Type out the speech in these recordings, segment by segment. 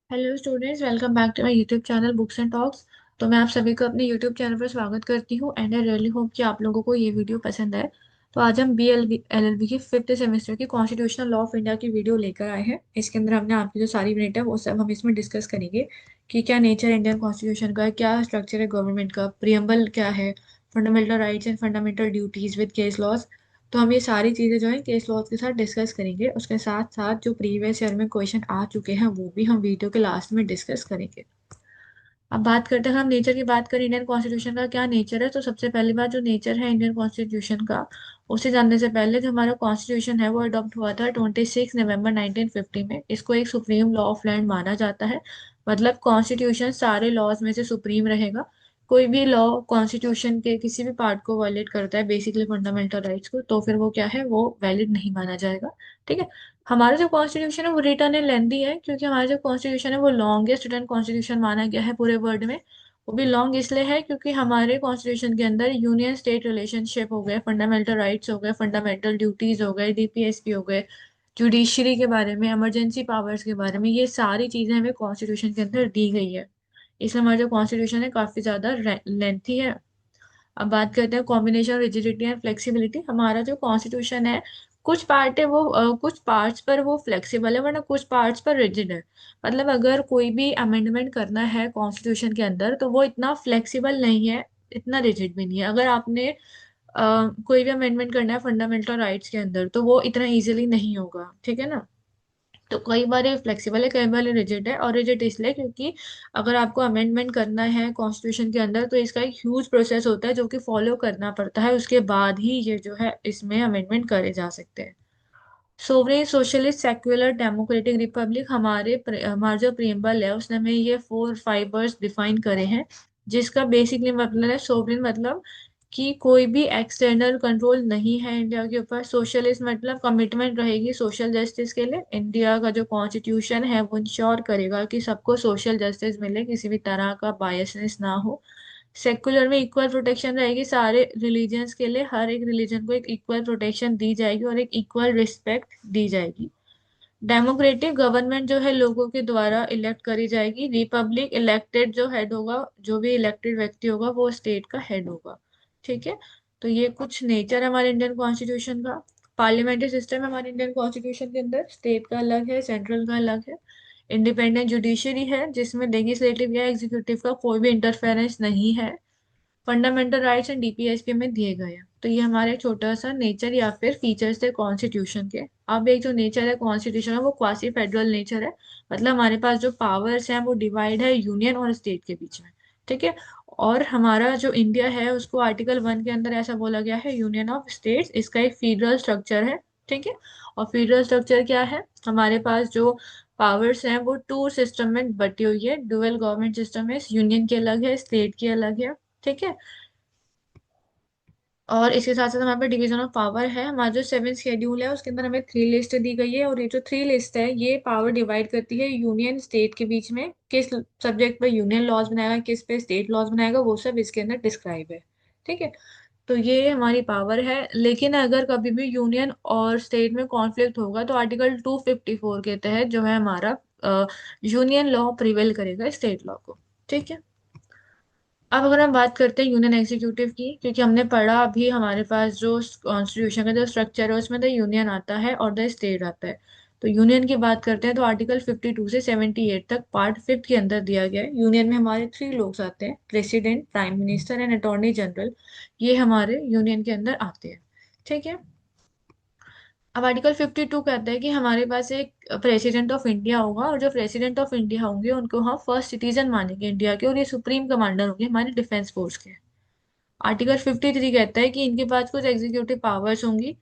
Hello students, welcome back to my YouTube channel books and talks. तो मैं आप सभी को अपने यूट्यूब चैनल पर स्वागत करती हूँ एंड आई रियली होप कि आप लोगों को ये वीडियो पसंद है। तो आज हम BLB की फिफ्थ सेमेस्टर की कॉन्स्टिट्यूशनल लॉ ऑफ इंडिया की वीडियो लेकर आए हैं। इसके अंदर हमने आपकी जो सारी यूनिट है वो सब हम इसमें डिस्कस करेंगे कि क्या नेचर इंडियन कॉन्स्टिट्यूशन का है, क्या स्ट्रक्चर है गवर्नमेंट का, प्रियम्बल क्या है, fundamental rights and fundamental duties with case laws. तो हम ये सारी चीज़ें जो है केस लॉज के साथ डिस्कस करेंगे। उसके साथ साथ जो प्रीवियस ईयर में क्वेश्चन आ चुके हैं वो भी हम वीडियो के लास्ट में डिस्कस करेंगे। अब बात करते हैं, हम नेचर की बात करें इंडियन कॉन्स्टिट्यूशन का क्या नेचर है। तो सबसे पहली बात जो नेचर है इंडियन कॉन्स्टिट्यूशन का, उसे जानने से पहले जो हमारा कॉन्स्टिट्यूशन है वो अडॉप्ट हुआ था 26 नवंबर 1950 में। इसको एक सुप्रीम लॉ ऑफ लैंड माना जाता है। मतलब कॉन्स्टिट्यूशन सारे लॉज में से सुप्रीम रहेगा। कोई भी लॉ कॉन्स्टिट्यूशन के किसी भी पार्ट को वायलेट करता है, बेसिकली फंडामेंटल राइट्स को, तो फिर वो क्या है, वो वैलिड नहीं माना जाएगा। ठीक है। हमारा जो कॉन्स्टिट्यूशन है वो रिटर्न एंड लेंदी है, क्योंकि हमारा जो कॉन्स्टिट्यूशन है वो लॉन्गेस्ट रिटर्न कॉन्स्टिट्यूशन माना गया है पूरे वर्ल्ड में। वो भी लॉन्ग इसलिए है क्योंकि हमारे कॉन्स्टिट्यूशन के अंदर यूनियन स्टेट रिलेशनशिप हो गए, फंडामेंटल राइट्स हो गए, फंडामेंटल ड्यूटीज हो गए, DPSP हो गए, जुडिशरी के बारे में, इमरजेंसी पावर्स के बारे में, ये सारी चीजें हमें कॉन्स्टिट्यूशन के अंदर दी गई है। इसलिए हमारा जो कॉन्स्टिट्यूशन है काफी ज्यादा लेंथी है। अब बात करते हैं कॉम्बिनेशन रिजिडिटी एंड फ्लेक्सिबिलिटी। हमारा जो कॉन्स्टिट्यूशन है, कुछ पार्ट है वो कुछ पार्ट्स पर वो फ्लेक्सिबल है, वरना कुछ पार्ट्स पर रिजिड है। मतलब अगर कोई भी अमेंडमेंट करना है कॉन्स्टिट्यूशन के अंदर तो वो इतना फ्लेक्सिबल नहीं है, इतना रिजिड भी नहीं है। अगर आपने कोई भी अमेंडमेंट करना है फंडामेंटल राइट्स के अंदर तो वो इतना इजीली नहीं होगा, ठीक है ना। तो कई बार ये फ्लेक्सिबल है, कई बार ये रिजिड है। और रिजिड इसलिए क्योंकि अगर आपको अमेंडमेंट करना है कॉन्स्टिट्यूशन के अंदर तो इसका एक ह्यूज प्रोसेस होता है जो कि फॉलो करना पड़ता है, उसके बाद ही ये जो है इसमें अमेंडमेंट करे जा सकते हैं। Sovereign socialist secular democratic Republic, हमारा जो प्रियम्बल है उसने हमें ये 4 फाइबर्स डिफाइन करे हैं, जिसका बेसिकली मतलब है सोवरेन मतलब कि कोई भी एक्सटर्नल कंट्रोल नहीं है इंडिया के ऊपर। सोशलिस्ट मतलब कमिटमेंट रहेगी सोशल जस्टिस के लिए। इंडिया का जो कॉन्स्टिट्यूशन है वो इंश्योर करेगा कि सबको सोशल जस्टिस मिले, किसी भी तरह का बायसनेस ना हो। सेक्युलर में इक्वल प्रोटेक्शन रहेगी सारे रिलीजन्स के लिए, हर एक रिलीजन को एक इक्वल प्रोटेक्शन दी जाएगी और एक इक्वल रिस्पेक्ट दी जाएगी। डेमोक्रेटिक गवर्नमेंट जो है लोगों के द्वारा इलेक्ट करी जाएगी। रिपब्लिक, इलेक्टेड जो हेड होगा, जो भी इलेक्टेड व्यक्ति होगा वो स्टेट का हेड होगा। ठीक है। तो ये कुछ नेचर है हमारे इंडियन कॉन्स्टिट्यूशन का। पार्लियामेंट्री सिस्टम है हमारे इंडियन कॉन्स्टिट्यूशन के अंदर, स्टेट का अलग है, सेंट्रल का अलग है। इंडिपेंडेंट जुडिशरी है जिसमें लेजिस्लेटिव या एग्जीक्यूटिव का कोई भी इंटरफेरेंस नहीं है। फंडामेंटल राइट्स एंड DPSP में दिए गए हैं। तो ये हमारे एक छोटा सा नेचर या फिर फीचर्स थे कॉन्स्टिट्यूशन के। अब एक जो नेचर है कॉन्स्टिट्यूशन का वो क्वासी फेडरल नेचर है। मतलब हमारे पास जो पावर्स हैं वो डिवाइड है यूनियन और स्टेट के बीच में। ठीक है। और हमारा जो इंडिया है उसको आर्टिकल 1 के अंदर ऐसा बोला गया है, यूनियन ऑफ स्टेट्स, इसका एक फेडरल स्ट्रक्चर है। ठीक है। और फेडरल स्ट्रक्चर क्या है, हमारे पास जो पावर्स हैं वो टू सिस्टम में बटी हुई है। डुअल गवर्नमेंट सिस्टम है, यूनियन की अलग है, स्टेट की अलग है। ठीक है। और इसके साथ साथ हमारे पास डिवीजन ऑफ पावर है। हमारा जो 7th शेड्यूल है उसके अंदर हमें 3 लिस्ट दी गई है, और ये जो 3 लिस्ट है ये पावर डिवाइड करती है यूनियन स्टेट के बीच में, किस सब्जेक्ट पर यूनियन लॉज बनाएगा, किस पे स्टेट लॉज बनाएगा, वो सब इसके अंदर डिस्क्राइब है। ठीक है। तो ये हमारी पावर है। लेकिन अगर कभी भी यूनियन और स्टेट में कॉन्फ्लिक्ट होगा तो आर्टिकल 254 के तहत जो है हमारा यूनियन लॉ प्रिवेल करेगा स्टेट लॉ को। ठीक है। अब अगर हम बात करते हैं यूनियन एग्जीक्यूटिव की, क्योंकि हमने पढ़ा अभी हमारे पास जो कॉन्स्टिट्यूशन का जो स्ट्रक्चर है उसमें द यूनियन आता है और द स्टेट आता है। तो यूनियन की बात करते हैं तो आर्टिकल 52 से 78 तक पार्ट 5 के अंदर दिया गया है। यूनियन में हमारे 3 लोग आते हैं, president, prime minister and attorney general. ये हमारे यूनियन के अंदर आते हैं। ठीक है। अब आर्टिकल 52 कहता है कि हमारे पास एक प्रेसिडेंट ऑफ इंडिया होगा, और जो प्रेसिडेंट ऑफ इंडिया होंगे उनको हम फर्स्ट सिटीजन मानेंगे इंडिया के, और ये सुप्रीम कमांडर होंगे हमारे डिफेंस फोर्स के। आर्टिकल 53 कहता है कि इनके पास कुछ एग्जीक्यूटिव पावर्स होंगी।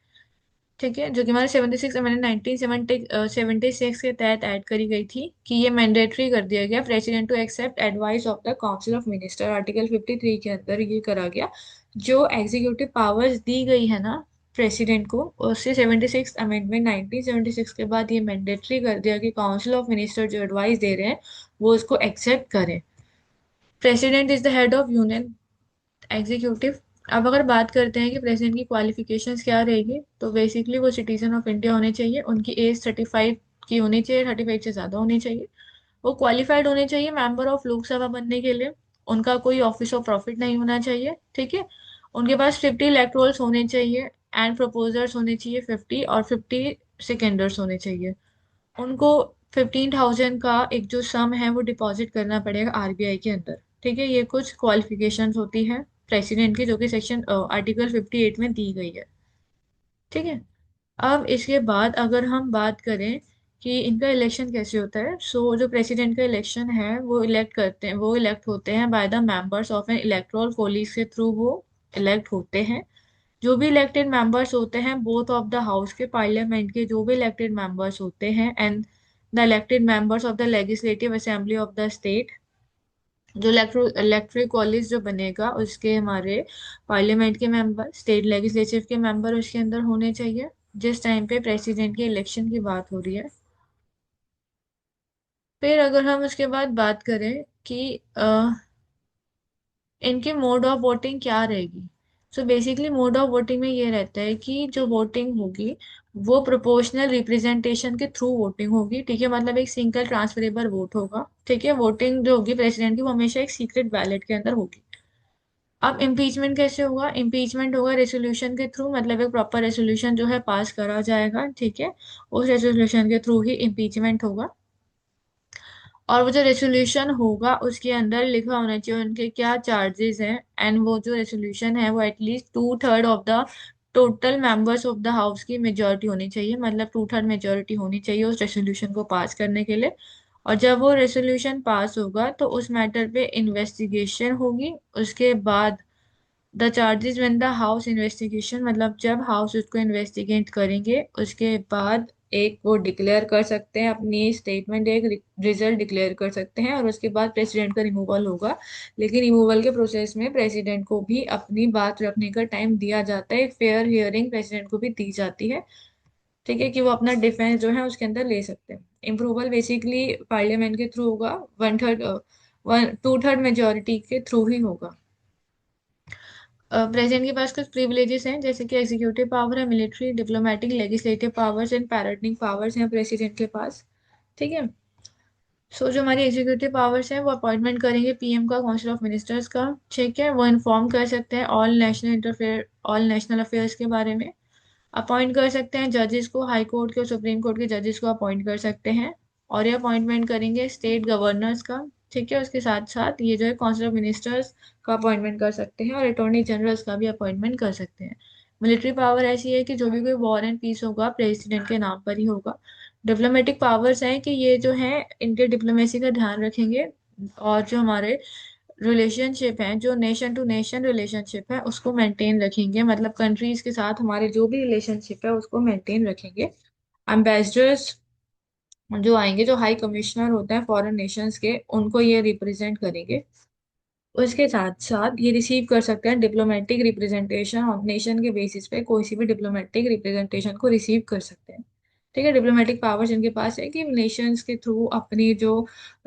ठीक है। जो कि हमारे 76 अमेंडमेंट 1976 के तहत ऐड करी गई थी, कि ये मैंडेटरी कर दिया गया president to accept advice of the council of minister. Article 53 के अंदर ये करा गया। जो एग्जीक्यूटिव पावर्स दी गई है ना प्रेसिडेंट को, उससे 76 अमेंडमेंट 1976 के बाद ये मैंडेटरी कर दिया कि काउंसिल ऑफ मिनिस्टर जो एडवाइस दे रहे हैं वो उसको एक्सेप्ट करें। President is the head of union executive. अब अगर बात करते हैं कि प्रेसिडेंट की क्वालिफिकेशंस क्या रहेगी, तो बेसिकली वो सिटीजन ऑफ इंडिया होने चाहिए, उनकी एज 35 की होनी चाहिए, 35 से ज़्यादा होनी चाहिए। वो क्वालिफाइड होने चाहिए मेंबर ऑफ लोकसभा बनने के लिए। उनका कोई ऑफिस ऑफ प्रॉफिट नहीं होना चाहिए, ठीक है। उनके पास 50 इलेक्टोरल्स होने चाहिए एंड प्रपोजर्स होने चाहिए 50, और 50 सेकेंडर्स होने चाहिए। उनको 15,000 का एक जो सम है वो डिपॉजिट करना पड़ेगा आरबीआई के अंदर, ठीक है। ये कुछ क्वालिफिकेशंस होती है प्रेसिडेंट की, जो कि सेक्शन आर्टिकल 58 में दी गई है, ठीक है। अब इसके बाद अगर हम बात करें कि इनका इलेक्शन कैसे होता है, सो जो प्रेसिडेंट का इलेक्शन है वो इलेक्ट होते हैं by the members of N electoral college के थ्रू वो इलेक्ट होते हैं। जो भी इलेक्टेड मेंबर्स होते हैं बोथ ऑफ द हाउस के पार्लियामेंट के जो भी इलेक्टेड मेंबर्स होते हैं and the elected members of the legislative assembly of the state, जो इलेक्ट्रिक कॉलेज जो बनेगा उसके हमारे पार्लियामेंट के मेंबर, स्टेट लेजिस्लेटिव के मेंबर उसके अंदर होने चाहिए जिस टाइम पे प्रेसिडेंट के इलेक्शन की बात हो रही है। फिर अगर हम उसके बाद बात करें कि इनकी मोड ऑफ वोटिंग क्या रहेगी। So basically mode of voting में ये रहता है कि जो वोटिंग होगी वो प्रोपोर्शनल रिप्रेजेंटेशन के थ्रू वोटिंग होगी, ठीक है। मतलब एक सिंगल ट्रांसफरेबल वोट होगा, ठीक है। वोटिंग जो होगी प्रेसिडेंट की वो हमेशा एक सीक्रेट बैलेट के अंदर होगी। अब इम्पीचमेंट कैसे होगा, इम्पीचमेंट होगा रेसोल्यूशन के थ्रू, मतलब एक प्रॉपर रेसोल्यूशन जो है पास करा जाएगा, ठीक है। उस रेसोल्यूशन के थ्रू ही इम्पीचमेंट होगा। और वो जो रेसोल्यूशन होगा उसके अंदर लिखा होना चाहिए उनके क्या चार्जेस हैं, एंड वो जो रेसोल्यूशन है वो at least 2/3 of the total members of the house की मेजोरिटी होनी चाहिए, मतलब 2/3 मेजोरिटी होनी चाहिए उस रेसोल्यूशन को पास करने के लिए। और जब वो रेसोल्यूशन पास होगा तो उस मैटर पे इन्वेस्टिगेशन होगी। उसके बाद the charges when the house investigation, मतलब जब हाउस उसको इन्वेस्टिगेट करेंगे उसके बाद एक वो डिक्लेयर कर सकते हैं अपनी स्टेटमेंट, एक रिजल्ट डिक्लेयर कर सकते हैं, और उसके बाद प्रेसिडेंट का रिमूवल होगा। लेकिन रिमूवल के प्रोसेस में प्रेसिडेंट को भी अपनी बात रखने का टाइम दिया जाता है, फेयर हियरिंग प्रेसिडेंट को भी दी जाती है, ठीक है, कि वो अपना डिफेंस जो है उसके अंदर ले सकते हैं। इम्प्रूवल बेसिकली पार्लियामेंट के थ्रू होगा, 1/3 2/3 मेजोरिटी के थ्रू ही होगा। प्रेसिडेंट के पास कुछ प्रिविलेजेस हैं जैसे कि एग्जीक्यूटिव पावर है, military, diplomatic, legislative powers and parenting powers हैं प्रेसिडेंट के पास, ठीक है। सो जो हमारी एग्जीक्यूटिव पावर्स हैं वो अपॉइंटमेंट करेंगे पीएम का, काउंसिल ऑफ मिनिस्टर्स का, ठीक है। वो इन्फॉर्म कर सकते हैं ऑल नेशनल अफेयर्स के बारे में। अपॉइंट कर सकते हैं जजेस को, हाई कोर्ट के और सुप्रीम कोर्ट के जजेस को अपॉइंट कर सकते हैं। और ये अपॉइंटमेंट करेंगे स्टेट गवर्नर्स का, ठीक है। उसके साथ साथ ये जो है काउंसिल ऑफ मिनिस्टर्स का अपॉइंटमेंट कर सकते हैं और अटॉर्नी जनरल्स का भी अपॉइंटमेंट कर सकते हैं। मिलिट्री पावर ऐसी है कि जो भी कोई वॉर एंड पीस होगा प्रेसिडेंट के नाम पर ही होगा। डिप्लोमेटिक पावर्स हैं कि ये जो है इनके डिप्लोमेसी का ध्यान रखेंगे, और जो हमारे रिलेशनशिप है, जो नेशन टू नेशन रिलेशनशिप है उसको मेंटेन रखेंगे, मतलब कंट्रीज के साथ हमारे जो भी रिलेशनशिप है उसको मेंटेन रखेंगे। एम्बेसडर्स जो आएंगे, जो हाई कमिश्नर होते हैं फॉरेन नेशंस के, उनको ये रिप्रेजेंट करेंगे। उसके साथ साथ ये रिसीव कर सकते हैं डिप्लोमेटिक रिप्रेजेंटेशन, नेशन के बेसिस पे कोई सी भी डिप्लोमेटिक रिप्रेजेंटेशन को रिसीव कर सकते हैं, ठीक है। डिप्लोमेटिक पावर्स इनके पास है कि नेशंस के थ्रू अपनी जो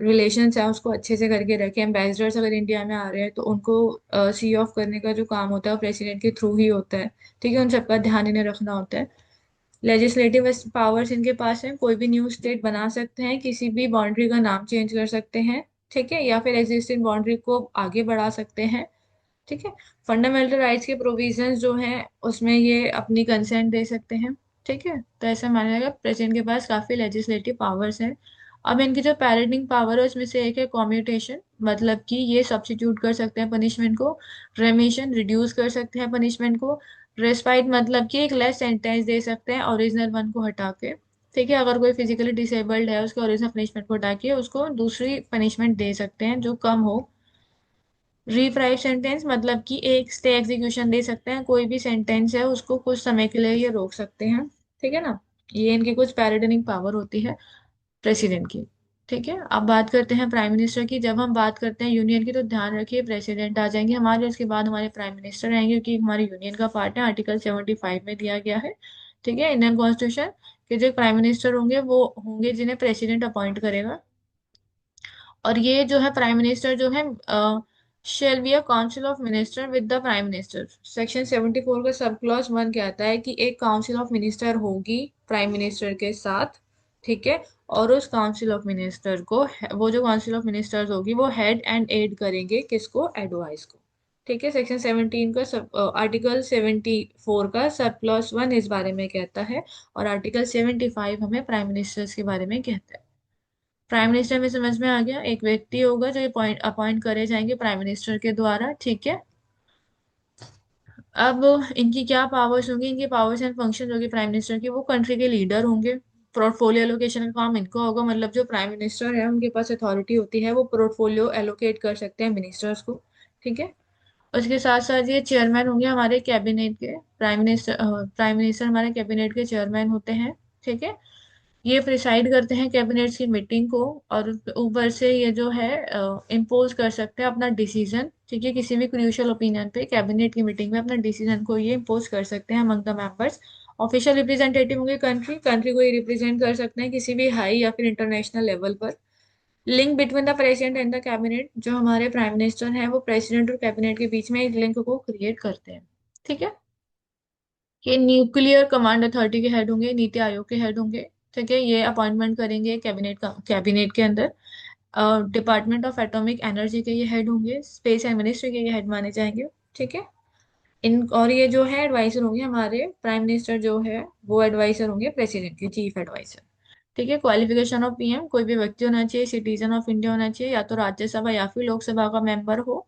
रिलेशंस है उसको अच्छे से करके रखें। एम्बेसडर्स अगर इंडिया में आ रहे हैं तो उनको सी ऑफ करने का जो काम होता है वो प्रेसिडेंट के थ्रू ही होता है, ठीक है। उन सबका ध्यान इन्हें रखना होता है। लेजिस्लेटिव पावर्स इनके पास है, कोई भी न्यू स्टेट बना सकते हैं, किसी भी बाउंड्री का नाम चेंज कर सकते हैं, ठीक है, या फिर एग्जिस्टिंग बाउंड्री को आगे बढ़ा सकते हैं, ठीक है। फंडामेंटल राइट्स के प्रोविजंस जो हैं उसमें ये अपनी कंसेंट दे सकते हैं, ठीक है। तो ऐसा माना जाएगा प्रेसिडेंट के पास काफी लेजिस्लेटिव पावर्स हैं। अब इनकी जो पैरेंटिंग पावर है उसमें से एक है कॉम्यूटेशन, मतलब कि ये सब्स्टिट्यूट कर सकते हैं पनिशमेंट को। रेमिशन, रिड्यूस कर सकते हैं पनिशमेंट को। रेस्पाइट, मतलब कि एक लेस सेंटेंस दे सकते हैं ओरिजिनल वन को हटा के, ठीक है। अगर कोई फिजिकली डिसेबल्ड है उसके ओरिजिनल पनिशमेंट को हटा के उसको दूसरी पनिशमेंट दे सकते हैं जो कम हो। रिप्राइव सेंटेंस, मतलब कि एक स्टे एग्जीक्यूशन दे सकते हैं, कोई भी सेंटेंस है उसको कुछ समय के लिए ये रोक सकते हैं, ठीक है ना। ये इनकी कुछ पैरेडनिंग पावर होती है प्रेसिडेंट की, ठीक है। अब बात करते हैं प्राइम मिनिस्टर की। जब हम बात करते हैं यूनियन की तो ध्यान रखिए प्रेसिडेंट आ जाएंगे हमारे, उसके बाद हमारे प्राइम मिनिस्टर आएंगे क्योंकि हमारे यूनियन का पार्ट है, आर्टिकल 75 में दिया गया है, ठीक है, इंडियन कॉन्स्टिट्यूशन के। जो प्राइम मिनिस्टर होंगे वो होंगे जिन्हें प्रेसिडेंट अपॉइंट करेगा। और ये जो है प्राइम मिनिस्टर जो है shall be a council of minister with the prime minister. Section 74 का सब क्लॉज 1 कहता है कि एक काउंसिल ऑफ मिनिस्टर होगी प्राइम मिनिस्टर के साथ, ठीक है। और उस काउंसिल ऑफ मिनिस्टर को, वो जो काउंसिल ऑफ मिनिस्टर्स होगी वो हेड एंड एड करेंगे किसको, एडवाइस को। ठीक है। सेक्शन 17 का आर्टिकल 74 का सब क्लॉज 1 इस बारे में कहता है, और आर्टिकल 75 हमें प्राइम मिनिस्टर्स के बारे में कहता है। प्राइम मिनिस्टर में समझ में आ गया, एक व्यक्ति होगा जो अपॉइंट अपॉइंट करे जाएंगे प्राइम मिनिस्टर के द्वारा। ठीक है। अब इनकी क्या पावर्स होंगी, इनकी पावर्स एंड फंक्शन होगी प्राइम मिनिस्टर की, वो कंट्री के लीडर होंगे। पोर्टफोलियो एलोकेशन का काम इनका होगा, मतलब जो प्राइम मिनिस्टर है उनके पास अथॉरिटी होती है, वो पोर्टफोलियो एलोकेट कर सकते हैं मिनिस्टर्स को। ठीक है। उसके साथ साथ ये चेयरमैन होंगे हमारे कैबिनेट के, प्राइम मिनिस्टर हमारे कैबिनेट के चेयरमैन होते हैं। ठीक है। ये प्रिसाइड करते हैं कैबिनेट की मीटिंग को, और ऊपर से ये जो है इम्पोज कर सकते हैं अपना डिसीजन। ठीक है। किसी भी क्रूशियल ओपिनियन पे कैबिनेट की मीटिंग में अपना डिसीजन को ये इम्पोज कर सकते हैं among the members. Official representative होंगे कंट्री, कंट्री को ये रिप्रेजेंट कर सकते हैं किसी भी हाई या फिर इंटरनेशनल लेवल पर। Link between the president and the cabinet, जो हमारे प्राइम मिनिस्टर हैं वो प्रेसिडेंट और कैबिनेट के बीच में एक लिंक को क्रिएट करते हैं। ठीक है। ये न्यूक्लियर कमांड अथॉरिटी के हेड होंगे, नीति आयोग के हेड होंगे। ठीक है। ये अपॉइंटमेंट करेंगे कैबिनेट के अंदर। डिपार्टमेंट ऑफ एटॉमिक एनर्जी के ये हेड होंगे, स्पेस एंड मिनिस्ट्री के ये हेड माने जाएंगे। ठीक है। इन और ये जो है एडवाइजर होंगे हमारे प्राइम मिनिस्टर जो है, वो एडवाइजर होंगे प्रेसिडेंट के, चीफ एडवाइजर। ठीक है। क्वालिफिकेशन ऑफ पीएम, कोई भी व्यक्ति होना चाहिए, सिटीजन ऑफ इंडिया होना चाहिए, या तो राज्यसभा या फिर लोकसभा का मेंबर हो।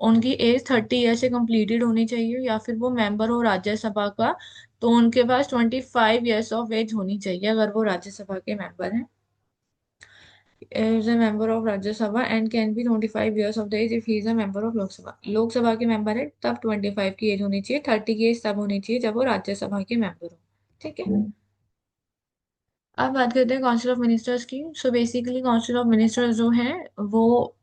उनकी एज 30 ईयर से कंप्लीटेड होनी चाहिए, या फिर वो मेंबर हो राज्यसभा का तो उनके पास 25 ईयर्स ऑफ एज होनी चाहिए अगर वो राज्यसभा के मेंबर हैं। is a member of Rajya Sabha and can be 25 years of the age if he is a member of लोक सभा, लोकसभा के मेंबर है तब 25 की एज होनी चाहिए, 30 की एज तब होनी चाहिए जब वो राज्यसभा के मेंबर हो। ठीक है। अब बात करते हैं काउंसिल ऑफ मिनिस्टर्स की। So basically council of ministers जो हैं वो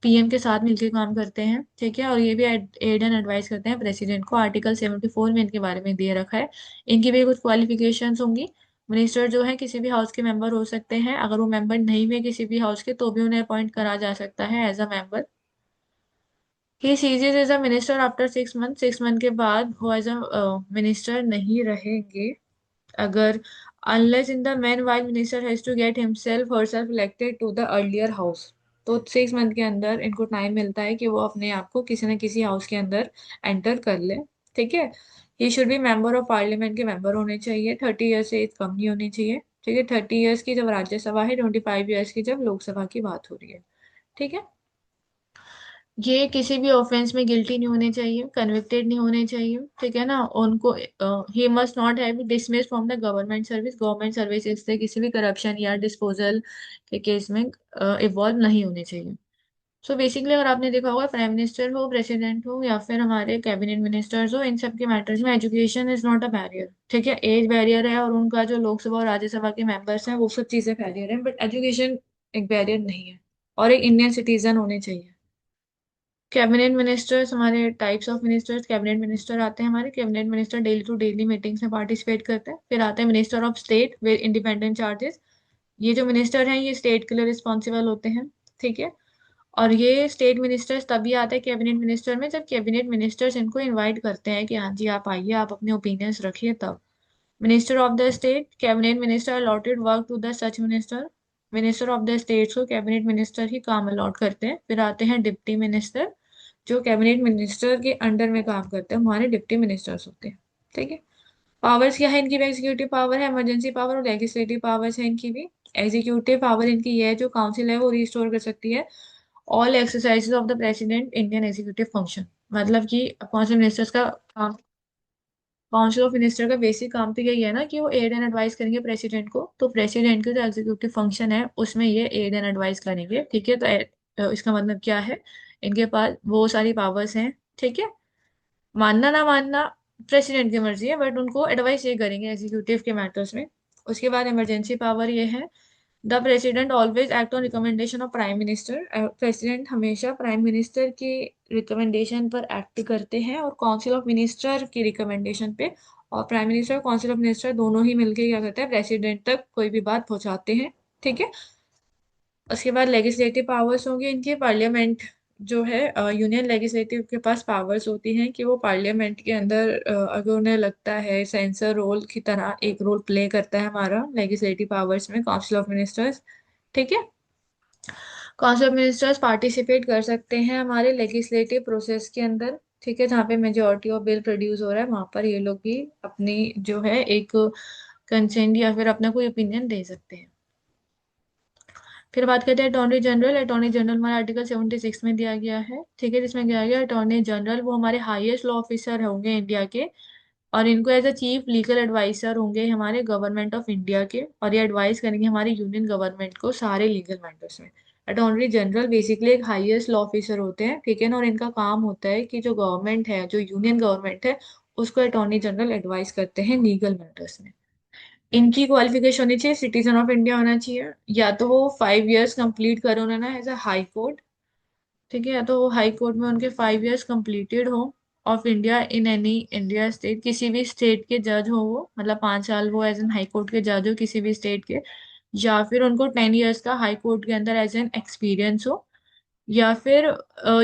पीएम के साथ मिलकर काम करते हैं। ठीक है। और ये भी एड एंड एडवाइस करते हैं प्रेसिडेंट को, आर्टिकल 74 में इनके बारे में दिए रखा है। इनकी भी कुछ क्वालिफिकेशंस होंगी। मिनिस्टर जो है किसी भी हाउस के मेंबर हो सकते हैं, अगर वो मेंबर नहीं हुए किसी भी हाउस के तो भी उन्हें अपॉइंट करा जा सकता है as a member. He ceases as a minister after 6 month, 6 month के बाद वो एज अ मिनिस्टर नहीं रहेंगे अगर, unless in the meanwhile minister has to get himself herself elected to the earlier house। तो 6 मंथ के अंदर इनको टाइम मिलता है कि वो अपने आप को किसी न किसी हाउस के अंदर एंटर कर ले। ठीक है। ये should be member of parliament के मेंबर होने चाहिए, 30 ईयर से एज कम नहीं होनी चाहिए। ठीक है। 30 ईयर्स की जब राज्यसभा है, 25 ईयर्स की जब लोकसभा की बात हो रही है। ठीक है। ये किसी भी ऑफेंस में गिल्टी नहीं होने चाहिए, कन्विक्टेड नहीं होने चाहिए। ठीक है ना। उनको he must not have dismissed from the government service से किसी भी करप्शन या डिस्पोजल के केस में इन्वॉल्व नहीं होने चाहिए। सो बेसिकली अगर आपने देखा होगा, प्राइम मिनिस्टर हो, प्रेसिडेंट हो, या फिर हमारे कैबिनेट मिनिस्टर्स हो, इन सब के मैटर्स में education is not a barrier. ठीक है। एज बैरियर है, और उनका जो लोकसभा और राज्यसभा के मेंबर्स हैं वो सब चीजें बैरियर है, बट एजुकेशन एक बैरियर नहीं है। और एक इंडियन सिटीजन होने चाहिए। कैबिनेट मिनिस्टर्स, हमारे types of ministers, cabinet minister आते हैं हमारे, cabinet minister daily to daily meetings में पार्टिसिपेट करते हैं। फिर आते हैं minister of state with independent charges. ये जो मिनिस्टर हैं ये स्टेट के लिए रिस्पॉन्सिबल होते हैं। ठीक है। और ये स्टेट मिनिस्टर्स तभी आते हैं कैबिनेट मिनिस्टर में जब कैबिनेट मिनिस्टर्स इनको इनवाइट करते हैं कि हाँ जी आप आइए, आप अपने ओपिनियंस रखिए तब। Minister of the state, cabinet minister allotted work to the such minister. Minister of the state को कैबिनेट मिनिस्टर ही काम अलॉट करते हैं। फिर आते हैं डिप्टी मिनिस्टर, जो कैबिनेट मिनिस्टर के अंडर में काम करते हैं, हमारे डिप्टी मिनिस्टर्स होते हैं। ठीक है। पावर्स क्या है इनकी भी, एग्जीक्यूटिव पावर है, इमरजेंसी पावर और लेजिस्लेटिव पावर्स है इनकी भी। एग्जीक्यूटिव पावर इनकी ये है, जो काउंसिल है वो रिस्टोर कर सकती है all exercises of the president Indian executive function. मतलब कि काउंसिल मिनिस्टर्स का काम, काउंसिल ऑफ मिनिस्टर का बेसिक काम तो यही है ना कि वो एड एंड एडवाइस करेंगे प्रेसिडेंट को, तो प्रेसिडेंट के जो एग्जीक्यूटिव फंक्शन है उसमें ये एड एंड एडवाइस करेंगे। ठीक है। तो इसका मतलब क्या है, इनके पास वो सारी पावर्स हैं। ठीक है। मानना ना मानना प्रेसिडेंट की मर्जी है, बट उनको एडवाइस ये करेंगे एग्जीक्यूटिव के मैटर्स में। उसके बाद इमरजेंसी पावर ये है, the president always act on recommendation of prime minister. President हमेशा प्राइम मिनिस्टर की रिकमेंडेशन पर एक्ट करते हैं और काउंसिल ऑफ मिनिस्टर की रिकमेंडेशन पे। और प्राइम मिनिस्टर और काउंसिल ऑफ मिनिस्टर दोनों ही मिलकर क्या करते हैं, प्रेसिडेंट तक कोई भी बात पहुंचाते हैं। ठीक है। उसके बाद लेजिस्लेटिव पावर्स होंगे इनके, पार्लियामेंट जो है यूनियन लेजिस्लेटिव के पास पावर्स होती हैं कि वो पार्लियामेंट के अंदर अगर उन्हें लगता है सेंसर रोल की तरह एक रोल प्ले करता है हमारा लेजिस्लेटिव पावर्स में काउंसिल ऑफ मिनिस्टर्स। ठीक है। काउंसिल ऑफ मिनिस्टर्स पार्टिसिपेट कर सकते हैं हमारे लेजिस्लेटिव प्रोसेस के अंदर। ठीक है, जहाँ पे मेजोरिटी ऑफ बिल प्रोड्यूस हो रहा है वहां पर ये लोग भी अपनी जो है एक कंसेंट या फिर अपना कोई ओपिनियन दे सकते हैं। फिर बात करते हैं अटॉर्नी जनरल। अटॉर्नी जनरल हमारा आर्टिकल 76 में दिया गया है। ठीक है, जिसमें दिया गया अटॉर्नी जनरल वो हमारे हाईएस्ट लॉ ऑफिसर होंगे इंडिया के, और इनको as a chief legal advisor होंगे हमारे गवर्नमेंट ऑफ इंडिया के, और ये एडवाइस करेंगे हमारे यूनियन गवर्नमेंट को सारे लीगल मैटर्स में। अटॉर्नी जनरल बेसिकली एक हाईएस्ट लॉ ऑफिसर होते हैं। ठीक है ना, और इनका काम होता है कि जो गवर्नमेंट है, जो यूनियन गवर्नमेंट है, उसको अटॉर्नी जनरल एडवाइस करते हैं लीगल मैटर्स में। इनकी क्वालिफिकेशन होनी चाहिए सिटीजन ऑफ इंडिया होना चाहिए, या तो वो 5 इयर्स कंप्लीट करे उन्होंने एज अ हाई कोर्ट। ठीक है, या तो वो हाई कोर्ट में उनके 5 इयर्स कंप्लीटेड हो of India in any India state, किसी भी स्टेट के जज हो वो, मतलब 5 साल वो एज एन हाई कोर्ट के जज हो किसी भी स्टेट के, या फिर उनको 10 इयर्स का हाई कोर्ट के अंदर एज एन एक्सपीरियंस हो, या फिर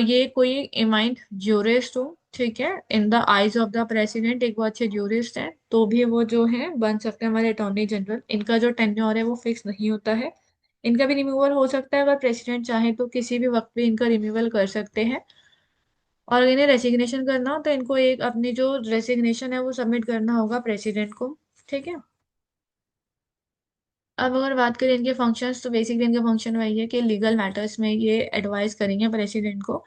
ये कोई इमाइंट ज्यूरिस्ट हो। ठीक है, in the eyes of the president एक वो अच्छे ज्यूरिस्ट हैं तो भी वो जो है बन सकते हैं हमारे अटॉर्नी जनरल। इनका जो टेन्योर है वो फिक्स नहीं होता है, इनका भी रिमूवल हो सकता है, अगर प्रेसिडेंट चाहे तो किसी भी वक्त पे इनका रिमूवल कर सकते हैं। और इन्हें रेसिग्नेशन करना हो तो इनको एक अपनी जो रेसिग्नेशन है वो सबमिट करना होगा प्रेसिडेंट को। ठीक है। अब अगर बात करें इनके फंक्शंस, तो बेसिकली इनके फंक्शन वही है कि लीगल मैटर्स में ये एडवाइस करेंगे प्रेसिडेंट को,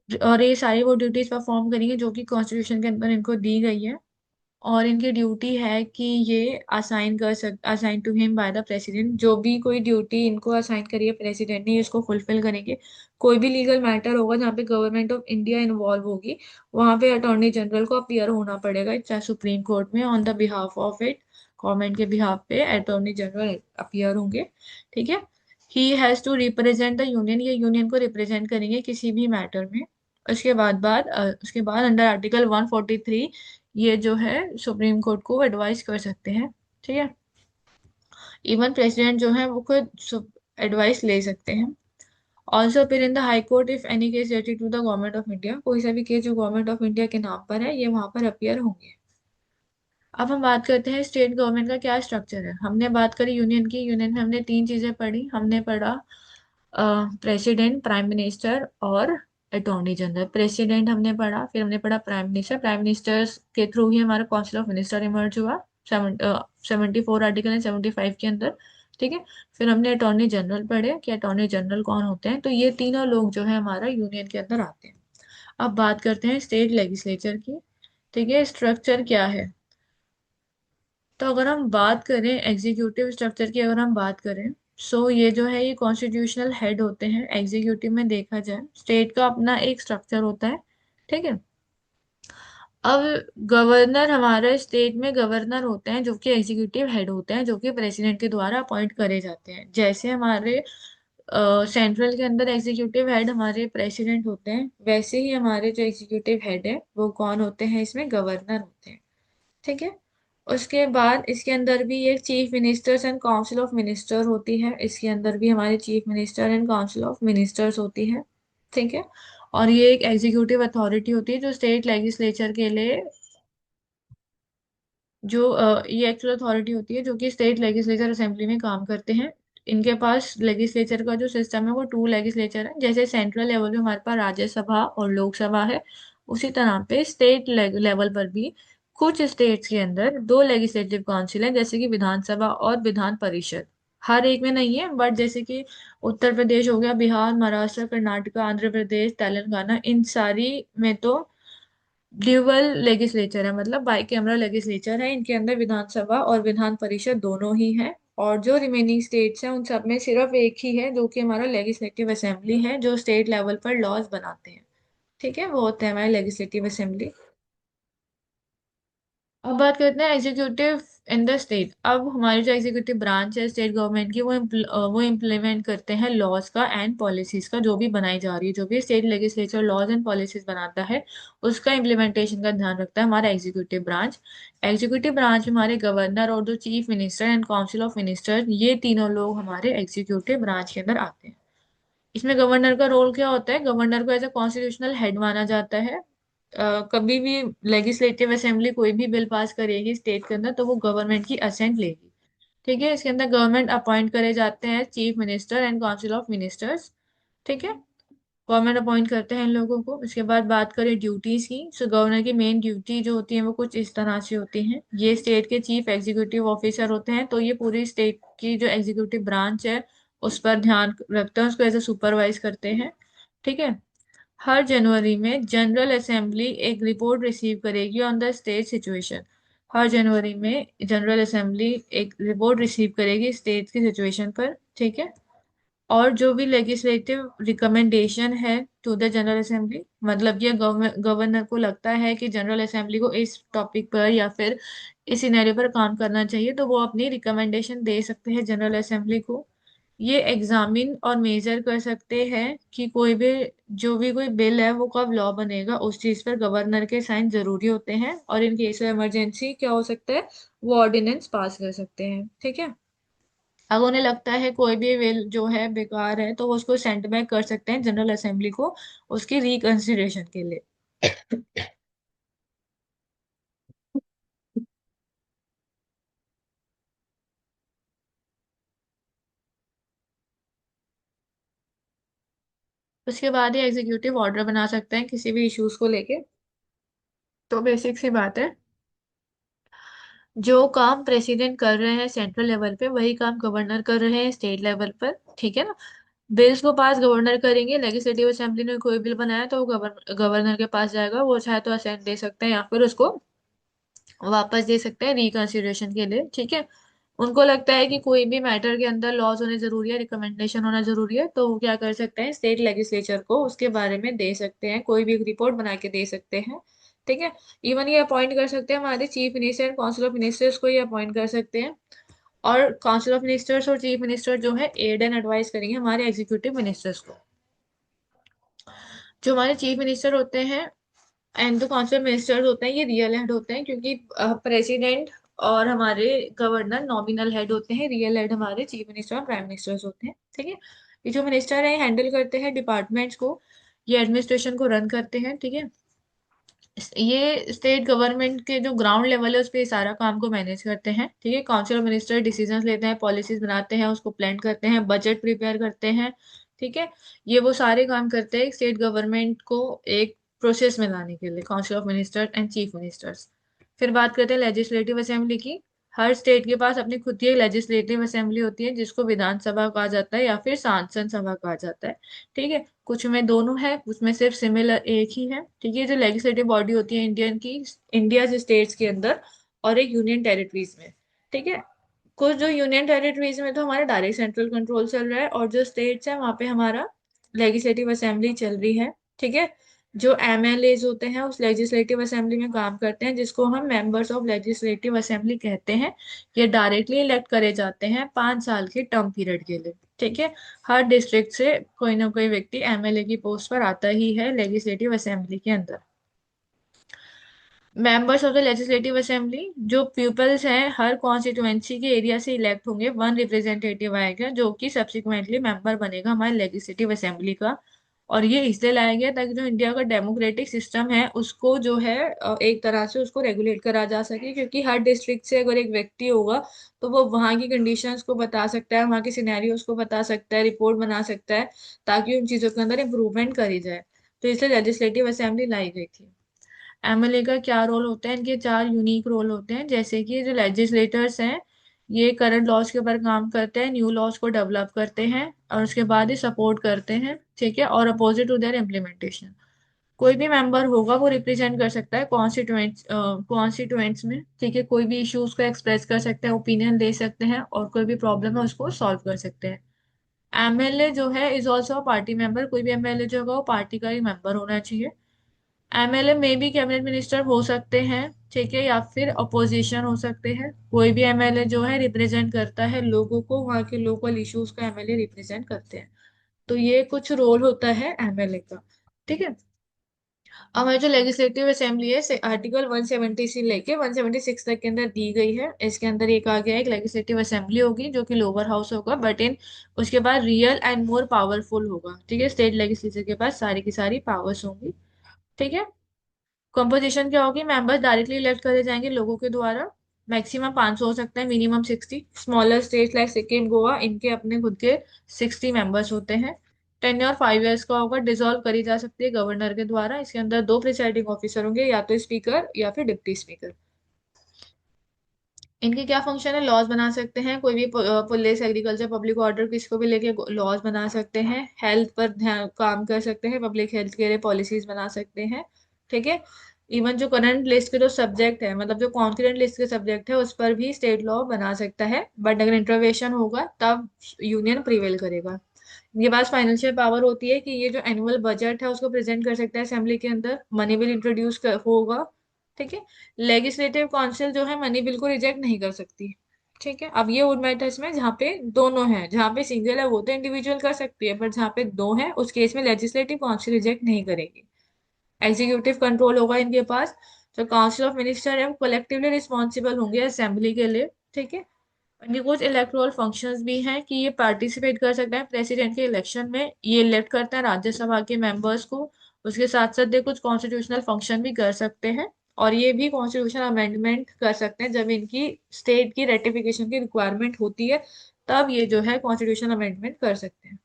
और ये सारी वो ड्यूटीज परफॉर्म करेंगे जो कि कॉन्स्टिट्यूशन के अंदर इनको दी गई है। और इनकी ड्यूटी है कि ये assign to him by the president, जो भी कोई ड्यूटी इनको असाइन करी है प्रेसिडेंट ने, इसको फुलफिल करेंगे। कोई भी लीगल मैटर होगा जहाँ पे गवर्नमेंट ऑफ इंडिया इन्वॉल्व होगी, वहां पे अटॉर्नी जनरल को अपीयर होना पड़ेगा, चाहे सुप्रीम कोर्ट में on the behalf of it, government के बिहाफ पे अटॉर्नी जनरल अपीयर होंगे। ठीक है। He has to represent the union, ये यूनियन को रिप्रेजेंट करेंगे किसी भी मैटर में। उसके बाद अंडर आर्टिकल 143 ये जो है सुप्रीम कोर्ट को एडवाइस कर सकते हैं। ठीक है, इवन प्रेसिडेंट जो है वो खुद एडवाइस ले सकते हैं। Also appear in the high court if any case related to the government of India, कोई सा भी केस जो गवर्नमेंट ऑफ इंडिया के नाम पर है ये वहां पर अपीयर होंगे। अब हम बात करते हैं स्टेट गवर्नमेंट का क्या स्ट्रक्चर है। हमने बात करी यूनियन की, यूनियन में हमने तीन चीजें पढ़ी। हमने पढ़ा प्रेसिडेंट, प्राइम मिनिस्टर और अटॉर्नी जनरल। प्रेसिडेंट हमने पढ़ा, फिर हमने पढ़ा प्राइम मिनिस्टर। प्राइम मिनिस्टर के थ्रू ही हमारा काउंसिल ऑफ मिनिस्टर इमर्ज हुआ 74 आर्टिकल एंड 75 के अंदर। ठीक है। फिर हमने अटॉर्नी जनरल पढ़े कि अटॉर्नी जनरल कौन होते हैं, तो ये तीनों लोग जो है हमारा यूनियन के अंदर आते हैं। अब बात करते हैं स्टेट लेजिस्लेचर की। ठीक है, स्ट्रक्चर क्या है। तो अगर हम बात करें एग्जीक्यूटिव स्ट्रक्चर की, अगर हम बात करें, सो ये जो है ये कॉन्स्टिट्यूशनल हेड होते हैं। एग्जीक्यूटिव में देखा जाए स्टेट का अपना एक स्ट्रक्चर होता है। ठीक है। अब गवर्नर, हमारे स्टेट में गवर्नर होते हैं जो कि एग्जीक्यूटिव हेड होते हैं, जो कि प्रेसिडेंट के द्वारा अपॉइंट करे जाते हैं। जैसे हमारे सेंट्रल के अंदर एग्जीक्यूटिव हेड हमारे प्रेसिडेंट होते हैं, वैसे ही हमारे जो एग्जीक्यूटिव हेड है वो कौन होते हैं, इसमें गवर्नर होते हैं। ठीक है। उसके बाद इसके अंदर भी एक chief ministers and council of minister होती है, इसके अंदर भी हमारे chief minister and council of ministers होती है। ठीक है। और ये एक एग्जीक्यूटिव अथॉरिटी होती है जो स्टेट लेजिस्लेचर के लिए, ये एक्चुअल अथॉरिटी होती है जो कि स्टेट लेजिस्लेचर असेंबली में काम करते हैं। इनके पास लेजिस्लेचर का जो सिस्टम है वो टू लेजिस्लेचर है। जैसे सेंट्रल लेवल पे हमारे पास राज्यसभा और लोकसभा है, उसी तरह पे स्टेट लेवल पर भी कुछ स्टेट्स के अंदर दो लेजिस्लेटिव काउंसिल है, जैसे कि विधानसभा और विधान परिषद। हर एक में नहीं है, बट जैसे कि उत्तर प्रदेश हो गया, बिहार, महाराष्ट्र, कर्नाटक, आंध्र प्रदेश, तेलंगाना, इन सारी में तो ड्यूअल लेजिस्लेचर है, मतलब बाई कैमरा लेजिस्लेचर है। इनके अंदर विधानसभा और विधान परिषद दोनों ही है। और जो रिमेनिंग स्टेट्स हैं उन सब में सिर्फ एक ही है जो कि हमारा लेजिस्लेटिव असेंबली है, जो स्टेट लेवल पर लॉज बनाते हैं। ठीक है, वो होता है हमारी लेजिस्लेटिव असेंबली। अब बात करते हैं एग्जीक्यूटिव इन द स्टेट। अब हमारी जो एग्जीक्यूटिव ब्रांच है स्टेट गवर्नमेंट की, वो इम्प्लीमेंट करते हैं लॉज का एंड पॉलिसीज का, जो भी बनाई जा रही है, जो भी state legislature laws and policies बनाता है उसका इम्प्लीमेंटेशन का ध्यान रखता है हमारा एग्जीक्यूटिव ब्रांच। एग्जीक्यूटिव ब्रांच में हमारे गवर्नर और जो chief minister and council of minister, ये तीनों लोग हमारे एग्जीक्यूटिव ब्रांच के अंदर आते हैं। इसमें गवर्नर का रोल क्या होता है? गवर्नर को एज अ कॉन्स्टिट्यूशनल हेड माना जाता है। कभी भी लेजिस्लेटिव असेंबली कोई भी बिल पास करेगी स्टेट के अंदर तो वो गवर्नमेंट की असेंट लेगी। ठीक है, इसके अंदर गवर्नमेंट अपॉइंट करे जाते हैं chief minister and council of ministers. ठीक है, गवर्नमेंट अपॉइंट करते हैं इन लोगों को। इसके बाद बात करें ड्यूटीज की, सो गवर्नर की मेन ड्यूटी जो होती है वो कुछ इस तरह से होती है। ये स्टेट के चीफ एग्जीक्यूटिव ऑफिसर होते हैं, तो ये पूरी स्टेट की जो एग्जीक्यूटिव ब्रांच है उस पर ध्यान रखते हैं, उसको एज ए सुपरवाइज करते हैं। ठीक है, हर जनवरी में जनरल असेंबली एक रिपोर्ट रिसीव करेगी ऑन द स्टेट सिचुएशन। हर जनवरी में जनरल असेंबली एक रिपोर्ट रिसीव करेगी स्टेट की सिचुएशन पर। ठीक है, और जो भी लेजिस्लेटिव रिकमेंडेशन है टू द जनरल असेंबली, मतलब ये गवर्नर को लगता है कि जनरल असेंबली को इस टॉपिक पर या फिर इस सिनेरियो पर काम करना चाहिए, तो वो अपनी रिकमेंडेशन दे सकते हैं जनरल असेंबली को। ये एग्जामिन और मेजर कर सकते हैं कि कोई भी जो भी कोई बिल है वो कब लॉ बनेगा, उस चीज पर गवर्नर के साइन जरूरी होते हैं। और इन केस ऑफ इमरजेंसी क्या हो सकता है, वो ऑर्डिनेंस पास कर सकते हैं। ठीक है, अगर उन्हें लगता है कोई भी बिल जो है बेकार है तो वो उसको सेंड बैक कर सकते हैं जनरल असेंबली को उसकी रिकंसिडरेशन के लिए। उसके बाद ही एग्जीक्यूटिव ऑर्डर बना सकते हैं किसी भी इश्यूज को लेके। तो बेसिक सी बात है, जो काम प्रेसिडेंट कर रहे हैं सेंट्रल लेवल पे वही काम गवर्नर कर रहे हैं स्टेट लेवल पर। ठीक है ना? बिल्स को पास गवर्नर करेंगे, लेजिस्लेटिव असेंबली ने कोई बिल बनाया तो वो गवर्नर के पास जाएगा, वो चाहे तो असेंट दे सकते हैं या फिर उसको वापस दे सकते हैं रिकंसिडरेशन के लिए। ठीक है, उनको लगता है कि कोई भी मैटर के अंदर लॉज होने जरूरी है, रिकमेंडेशन होना जरूरी है, तो वो क्या कर सकते हैं, स्टेट लेजिस्लेचर को उसके बारे में दे सकते हैं, कोई भी एक रिपोर्ट बना के दे सकते हैं। ठीक है, इवन ये अपॉइंट कर सकते हैं, हमारे chief minister and council of ministers को ये अपॉइंट कर सकते हैं। और काउंसिल ऑफ मिनिस्टर्स और चीफ मिनिस्टर जो है एड एंड एडवाइस करेंगे हमारे एग्जीक्यूटिव मिनिस्टर्स को। जो हमारे चीफ मिनिस्टर होते हैं एंड जो काउंसिल मिनिस्टर्स होते हैं ये रियल हेड होते हैं, क्योंकि प्रेसिडेंट और हमारे गवर्नर नॉमिनल हेड होते हैं, रियल हेड हमारे चीफ मिनिस्टर और प्राइम मिनिस्टर्स होते हैं। ठीक है, ये जो मिनिस्टर है हैंडल करते हैं डिपार्टमेंट्स को, ये एडमिनिस्ट्रेशन को रन करते हैं। ठीक है, ये स्टेट गवर्नमेंट के जो ग्राउंड लेवल है उस पे सारा काम को मैनेज करते हैं। ठीक है, काउंसिल ऑफ मिनिस्टर डिसीजंस लेते हैं, पॉलिसीज बनाते हैं, उसको प्लान करते हैं, बजट प्रिपेयर करते हैं। ठीक है, ये वो सारे काम करते हैं स्टेट गवर्नमेंट को एक प्रोसेस में लाने के लिए, council of minister and chief ministers. फिर बात करते हैं लेजिस्लेटिव असेंबली की। हर स्टेट के पास अपनी खुद की एक लेजिस्लेटिव असेंबली होती है जिसको विधानसभा कहा जाता है या फिर सांसद सभा कहा जाता है। ठीक है, कुछ में दोनों है, कुछ में सिर्फ सिमिलर एक ही है। ठीक है, जो लेजिस्लेटिव बॉडी होती है इंडियन की, इंडिया के स्टेट्स के अंदर और एक यूनियन टेरिटरीज में। ठीक है, कुछ जो यूनियन टेरिटरीज में तो हमारा डायरेक्ट सेंट्रल कंट्रोल चल रहा है, और जो स्टेट्स है वहां पे हमारा लेजिस्लेटिव असेंबली चल रही है। ठीक है, जो एमएलएज होते हैं उस लेजिस्लेटिव असेंबली में काम करते हैं, जिसको हम मेंबर्स ऑफ लेजिस्लेटिव असेंबली कहते हैं। ये डायरेक्टली इलेक्ट करे जाते हैं 5 साल के टर्म पीरियड के लिए। ठीक है, हर डिस्ट्रिक्ट से कोई ना कोई व्यक्ति एमएलए की पोस्ट पर आता ही है लेजिस्लेटिव असेंबली के अंदर। Members of the legislative assembly जो पीपल्स हैं, हर कॉन्स्टिट्यूएंसी के एरिया से इलेक्ट होंगे, वन रिप्रेजेंटेटिव आएगा जो कि सब्सिक्वेंटली मेंबर बनेगा हमारे लेजिस्लेटिव असेंबली का। और ये इसलिए लाया गया ताकि जो इंडिया का डेमोक्रेटिक सिस्टम है उसको जो है एक तरह से उसको रेगुलेट करा जा सके, क्योंकि हर डिस्ट्रिक्ट से अगर एक व्यक्ति होगा तो वो वहाँ की कंडीशंस को बता सकता है, वहाँ के सिनेरियोज को बता सकता है, रिपोर्ट बना सकता है, ताकि उन चीज़ों के अंदर इम्प्रूवमेंट करी जाए। तो इसलिए लेजिस्लेटिव असेंबली लाई गई थी। एमएलए का क्या रोल होता है, इनके 4 यूनिक रोल होते हैं। जैसे कि जो लेजिस्लेटर्स हैं ये करंट लॉज के ऊपर काम करते हैं, न्यू लॉज को डेवलप करते हैं और उसके बाद ही सपोर्ट करते हैं। ठीक है, और अपोजिट टू देयर इम्प्लीमेंटेशन कोई भी मेंबर होगा वो रिप्रेजेंट कर सकता है कॉन्स्टिट्यूएंट्स में। ठीक है, कोई भी इश्यूज को एक्सप्रेस कर सकते हैं, ओपिनियन दे सकते हैं, और कोई भी प्रॉब्लम है उसको सॉल्व कर सकते हैं। एमएलए जो है इज ऑल्सो पार्टी मेंबर, कोई भी एमएलए जो होगा वो पार्टी का ही मेंबर होना चाहिए। एमएलए में भी कैबिनेट मिनिस्टर हो सकते हैं। ठीक है, या फिर अपोजिशन हो सकते हैं। कोई भी एमएलए जो है रिप्रेजेंट करता है लोगों को, वहाँ के लोकल इश्यूज का एमएलए रिप्रेजेंट करते हैं। तो ये कुछ रोल होता है एमएलए का। ठीक है, हमारी जो लेजिस्लेटिव असेंबली है आर्टिकल 170 से लेके 176 तक के अंदर दी गई है। इसके अंदर एक आ गया है, एक लेजिस्लेटिव असेंबली होगी जो कि लोअर हाउस होगा, बट इन उसके बाद रियल एंड मोर पावरफुल होगा। ठीक है, स्टेट लेजिस्लेचर के पास सारी की सारी पावर्स होंगी। ठीक है। कंपोजिशन क्या होगी, मेंबर्स डायरेक्टली इलेक्ट करे जाएंगे लोगों के द्वारा। मैक्सिमम 500 हो सकता है, minimum 60। Smaller state like Sikkim, Goa, इनके अपने खुद के 60 मेंबर्स होते हैं। टेन्योर 5 इयर्स का होगा, डिसॉल्व करी जा सकती है गवर्नर के द्वारा। इसके अंदर दो प्रिसाइडिंग ऑफिसर होंगे, या तो स्पीकर या फिर डिप्टी स्पीकर। इनके क्या फंक्शन है, लॉज बना सकते हैं, कोई भी पुलिस, एग्रीकल्चर, पब्लिक ऑर्डर, किसको भी लेके लॉज बना सकते हैं। हेल्थ पर ध्यान काम कर सकते हैं, पब्लिक हेल्थ के लिए पॉलिसीज बना सकते हैं। ठीक है। इवन जो करंट लिस्ट के जो सब्जेक्ट है, मतलब जो कॉन्करेंट लिस्ट के सब्जेक्ट है, उस पर भी स्टेट लॉ बना सकता है, बट अगर इंटरवेंशन होगा तब यूनियन प्रिवेल करेगा। इनके पास फाइनेंशियल पावर होती है कि ये जो एनुअल बजट है उसको प्रेजेंट कर सकता है असेंबली के अंदर, मनी बिल इंट्रोड्यूस होगा। ठीक है। लेजिस्लेटिव काउंसिल जो है मनी बिल को रिजेक्ट नहीं कर सकती। ठीक है। अब ये उन मैटर्स में जहाँ पे दोनों हैं, जहाँ पे सिंगल है वो तो इंडिविजुअल कर सकती है, बट जहाँ पे दो है उस केस में लेजिस्लेटिव काउंसिल रिजेक्ट नहीं करेगी। एग्जीक्यूटिव कंट्रोल होगा इनके पास। जो काउंसिल ऑफ मिनिस्टर है वो कलेक्टिवली रिस्पॉन्सिबल होंगे असेंबली के लिए। ठीक है। इनके कुछ इलेक्टोरल फंक्शंस भी हैं कि ये पार्टिसिपेट कर सकते हैं प्रेसिडेंट के इलेक्शन में, ये इलेक्ट करता है राज्यसभा के मेंबर्स को। उसके साथ साथ ये कुछ कॉन्स्टिट्यूशनल फंक्शन भी कर सकते हैं। और ये भी कॉन्स्टिट्यूशन अमेंडमेंट कर सकते हैं जब इनकी स्टेट की रेटिफिकेशन की रिक्वायरमेंट होती है, तब ये जो है कॉन्स्टिट्यूशन अमेंडमेंट कर सकते हैं।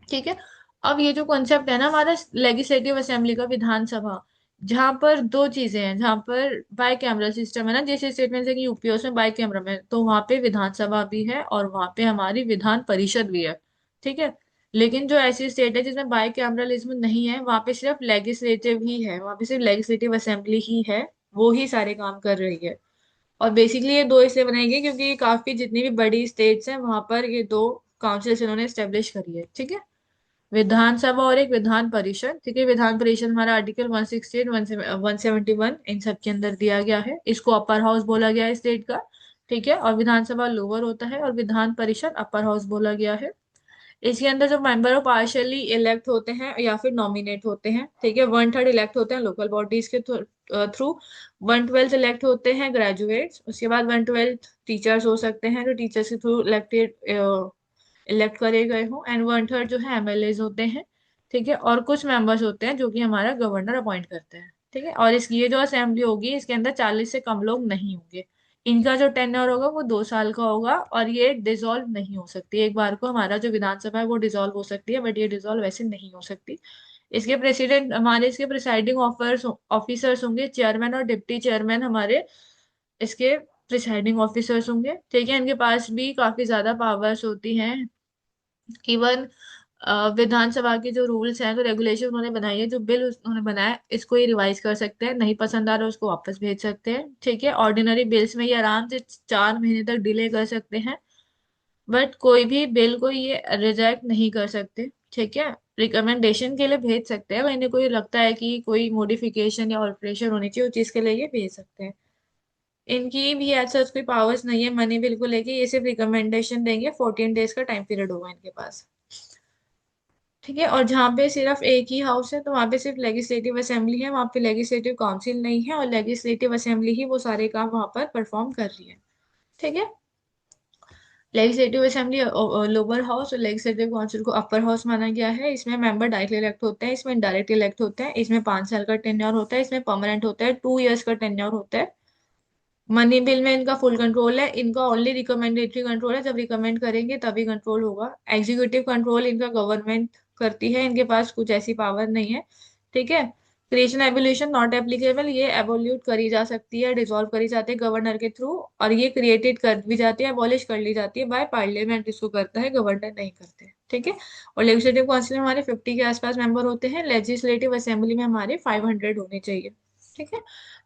ठीक है। अब ये जो कॉन्सेप्ट है ना हमारा लेजिस्लेटिव असेंबली का, विधानसभा, जहाँ पर दो चीजें हैं, जहाँ पर बाई कैमरल सिस्टम है ना, जैसे स्टेटमेंट है कि यूपीओस में बाई कैमरा में, तो वहां पे विधानसभा भी है और वहां पे हमारी विधान परिषद भी है। ठीक है। लेकिन जो ऐसी स्टेट है जिसमें बाई कैमरलिज्म नहीं है, वहां पे सिर्फ लेजिस्लेटिव ही है, वहां पे सिर्फ लेजिस्लेटिव असेंबली ही है, वो ही सारे काम कर रही है। और बेसिकली ये दो इसलिए बनाई गई क्योंकि काफी जितनी भी बड़ी स्टेट्स हैं वहां पर ये दो काउंसिल्स इन्होंने स्टेब्लिश करी है। ठीक है। विधानसभा और एक विधान परिषद। ठीक है। विधान परिषद हमारा आर्टिकल 168, 171 इन सब के अंदर दिया गया है। इसको अपर हाउस बोला गया है स्टेट का। ठीक है। और विधानसभा लोअर होता है और विधान परिषद अपर हाउस बोला गया है। इसके अंदर जो मेंबर ऑफ पार्शियली इलेक्ट होते हैं या फिर नॉमिनेट होते हैं। ठीक है। 1/3 इलेक्ट होते हैं लोकल बॉडीज के थ्रू। 1/12 इलेक्ट होते हैं ग्रेजुएट्स। उसके बाद 1/12 टीचर्स हो सकते हैं जो टीचर्स के थ्रू इलेक्टेड इलेक्ट करे गए हों। एंड 1/3 जो है एमएलएज होते हैं। ठीक है। और कुछ मेंबर्स होते हैं जो कि हमारा गवर्नर अपॉइंट करते हैं। ठीक है। और इस ये जो असेंबली होगी इसके अंदर 40 से कम लोग नहीं होंगे। इनका जो टेन्योर होगा वो 2 साल का होगा और ये डिसॉल्व नहीं हो सकती। एक बार को हमारा जो विधानसभा है वो डिसॉल्व हो सकती है, बट ये डिसॉल्व वैसे नहीं हो सकती। इसके प्रेसिडेंट हमारे, इसके प्रिसाइडिंग ऑफिसर्स होंगे चेयरमैन और डिप्टी चेयरमैन हमारे इसके प्रिसाइडिंग ऑफिसर्स होंगे। ठीक है। इनके पास भी काफी ज्यादा पावर्स होती हैं। इवन विधानसभा के जो रूल्स हैं, जो रेगुलेशन उन्होंने बनाई है, जो बिल उन्होंने बनाया है, इसको ये रिवाइज कर सकते हैं, नहीं पसंद आ रहा उसको वापस भेज सकते हैं। ठीक है। ऑर्डिनरी बिल्स में ये आराम से 4 महीने तक डिले कर सकते हैं, बट कोई भी बिल को ये रिजेक्ट नहीं कर सकते। ठीक है। रिकमेंडेशन के लिए भेज सकते हैं, मैंने कोई लगता है कि कोई मॉडिफिकेशन या ऑल्ट्रेशन होनी चाहिए उस चीज के लिए ये भेज सकते हैं। इनकी भी ऐसा कोई पावर्स नहीं है मनी बिल को लेके, ये सिर्फ रिकमेंडेशन देंगे। 14 डेज का टाइम पीरियड होगा इनके पास। ठीक है। और जहाँ पे सिर्फ एक ही हाउस है तो वहाँ पे सिर्फ लेजिस्लेटिव असेंबली है, वहाँ पे लेजिस्लेटिव काउंसिल नहीं है, और लेजिस्लेटिव असेंबली ही वो सारे काम वहाँ पर परफॉर्म कर रही है। ठीक है। लेजिस्लेटिव असेंबली लोअर हाउस और लेजिस्लेटिव काउंसिल को अपर हाउस माना गया है। इसमें मेंबर डायरेक्टली इलेक्ट होते हैं, इसमें डायरेक्ट इलेक्ट होते हैं, इसमें 5 साल का टेन्योर होता है, इसमें परमानेंट होता है, 2 इयर्स का टेन्योर होता है। मनी बिल में इनका फुल कंट्रोल है, इनका ओनली रिकमेंडेटरी कंट्रोल है, जब रिकमेंड करेंगे तभी कंट्रोल होगा। एग्जीक्यूटिव कंट्रोल इनका गवर्नमेंट करती है, इनके पास कुछ ऐसी पावर नहीं है। ठीक है। क्रिएशन एबोल्यूशन नॉट एप्लीकेबल, ये एबोल्यूट करी जा सकती है, डिसॉल्व करी जाती है गवर्नर के थ्रू, और ये क्रिएटेड कर भी जाती है, एबॉलिश कर ली जाती है बाय पार्लियामेंट, इसको करता है, गवर्नर नहीं करते। ठीक है। और लेजिस्लेटिव काउंसिल में हमारे 50 के आसपास मेंबर होते हैं, लेजिस्लेटिव असेंबली में हमारे 500 होने चाहिए। ठीक है।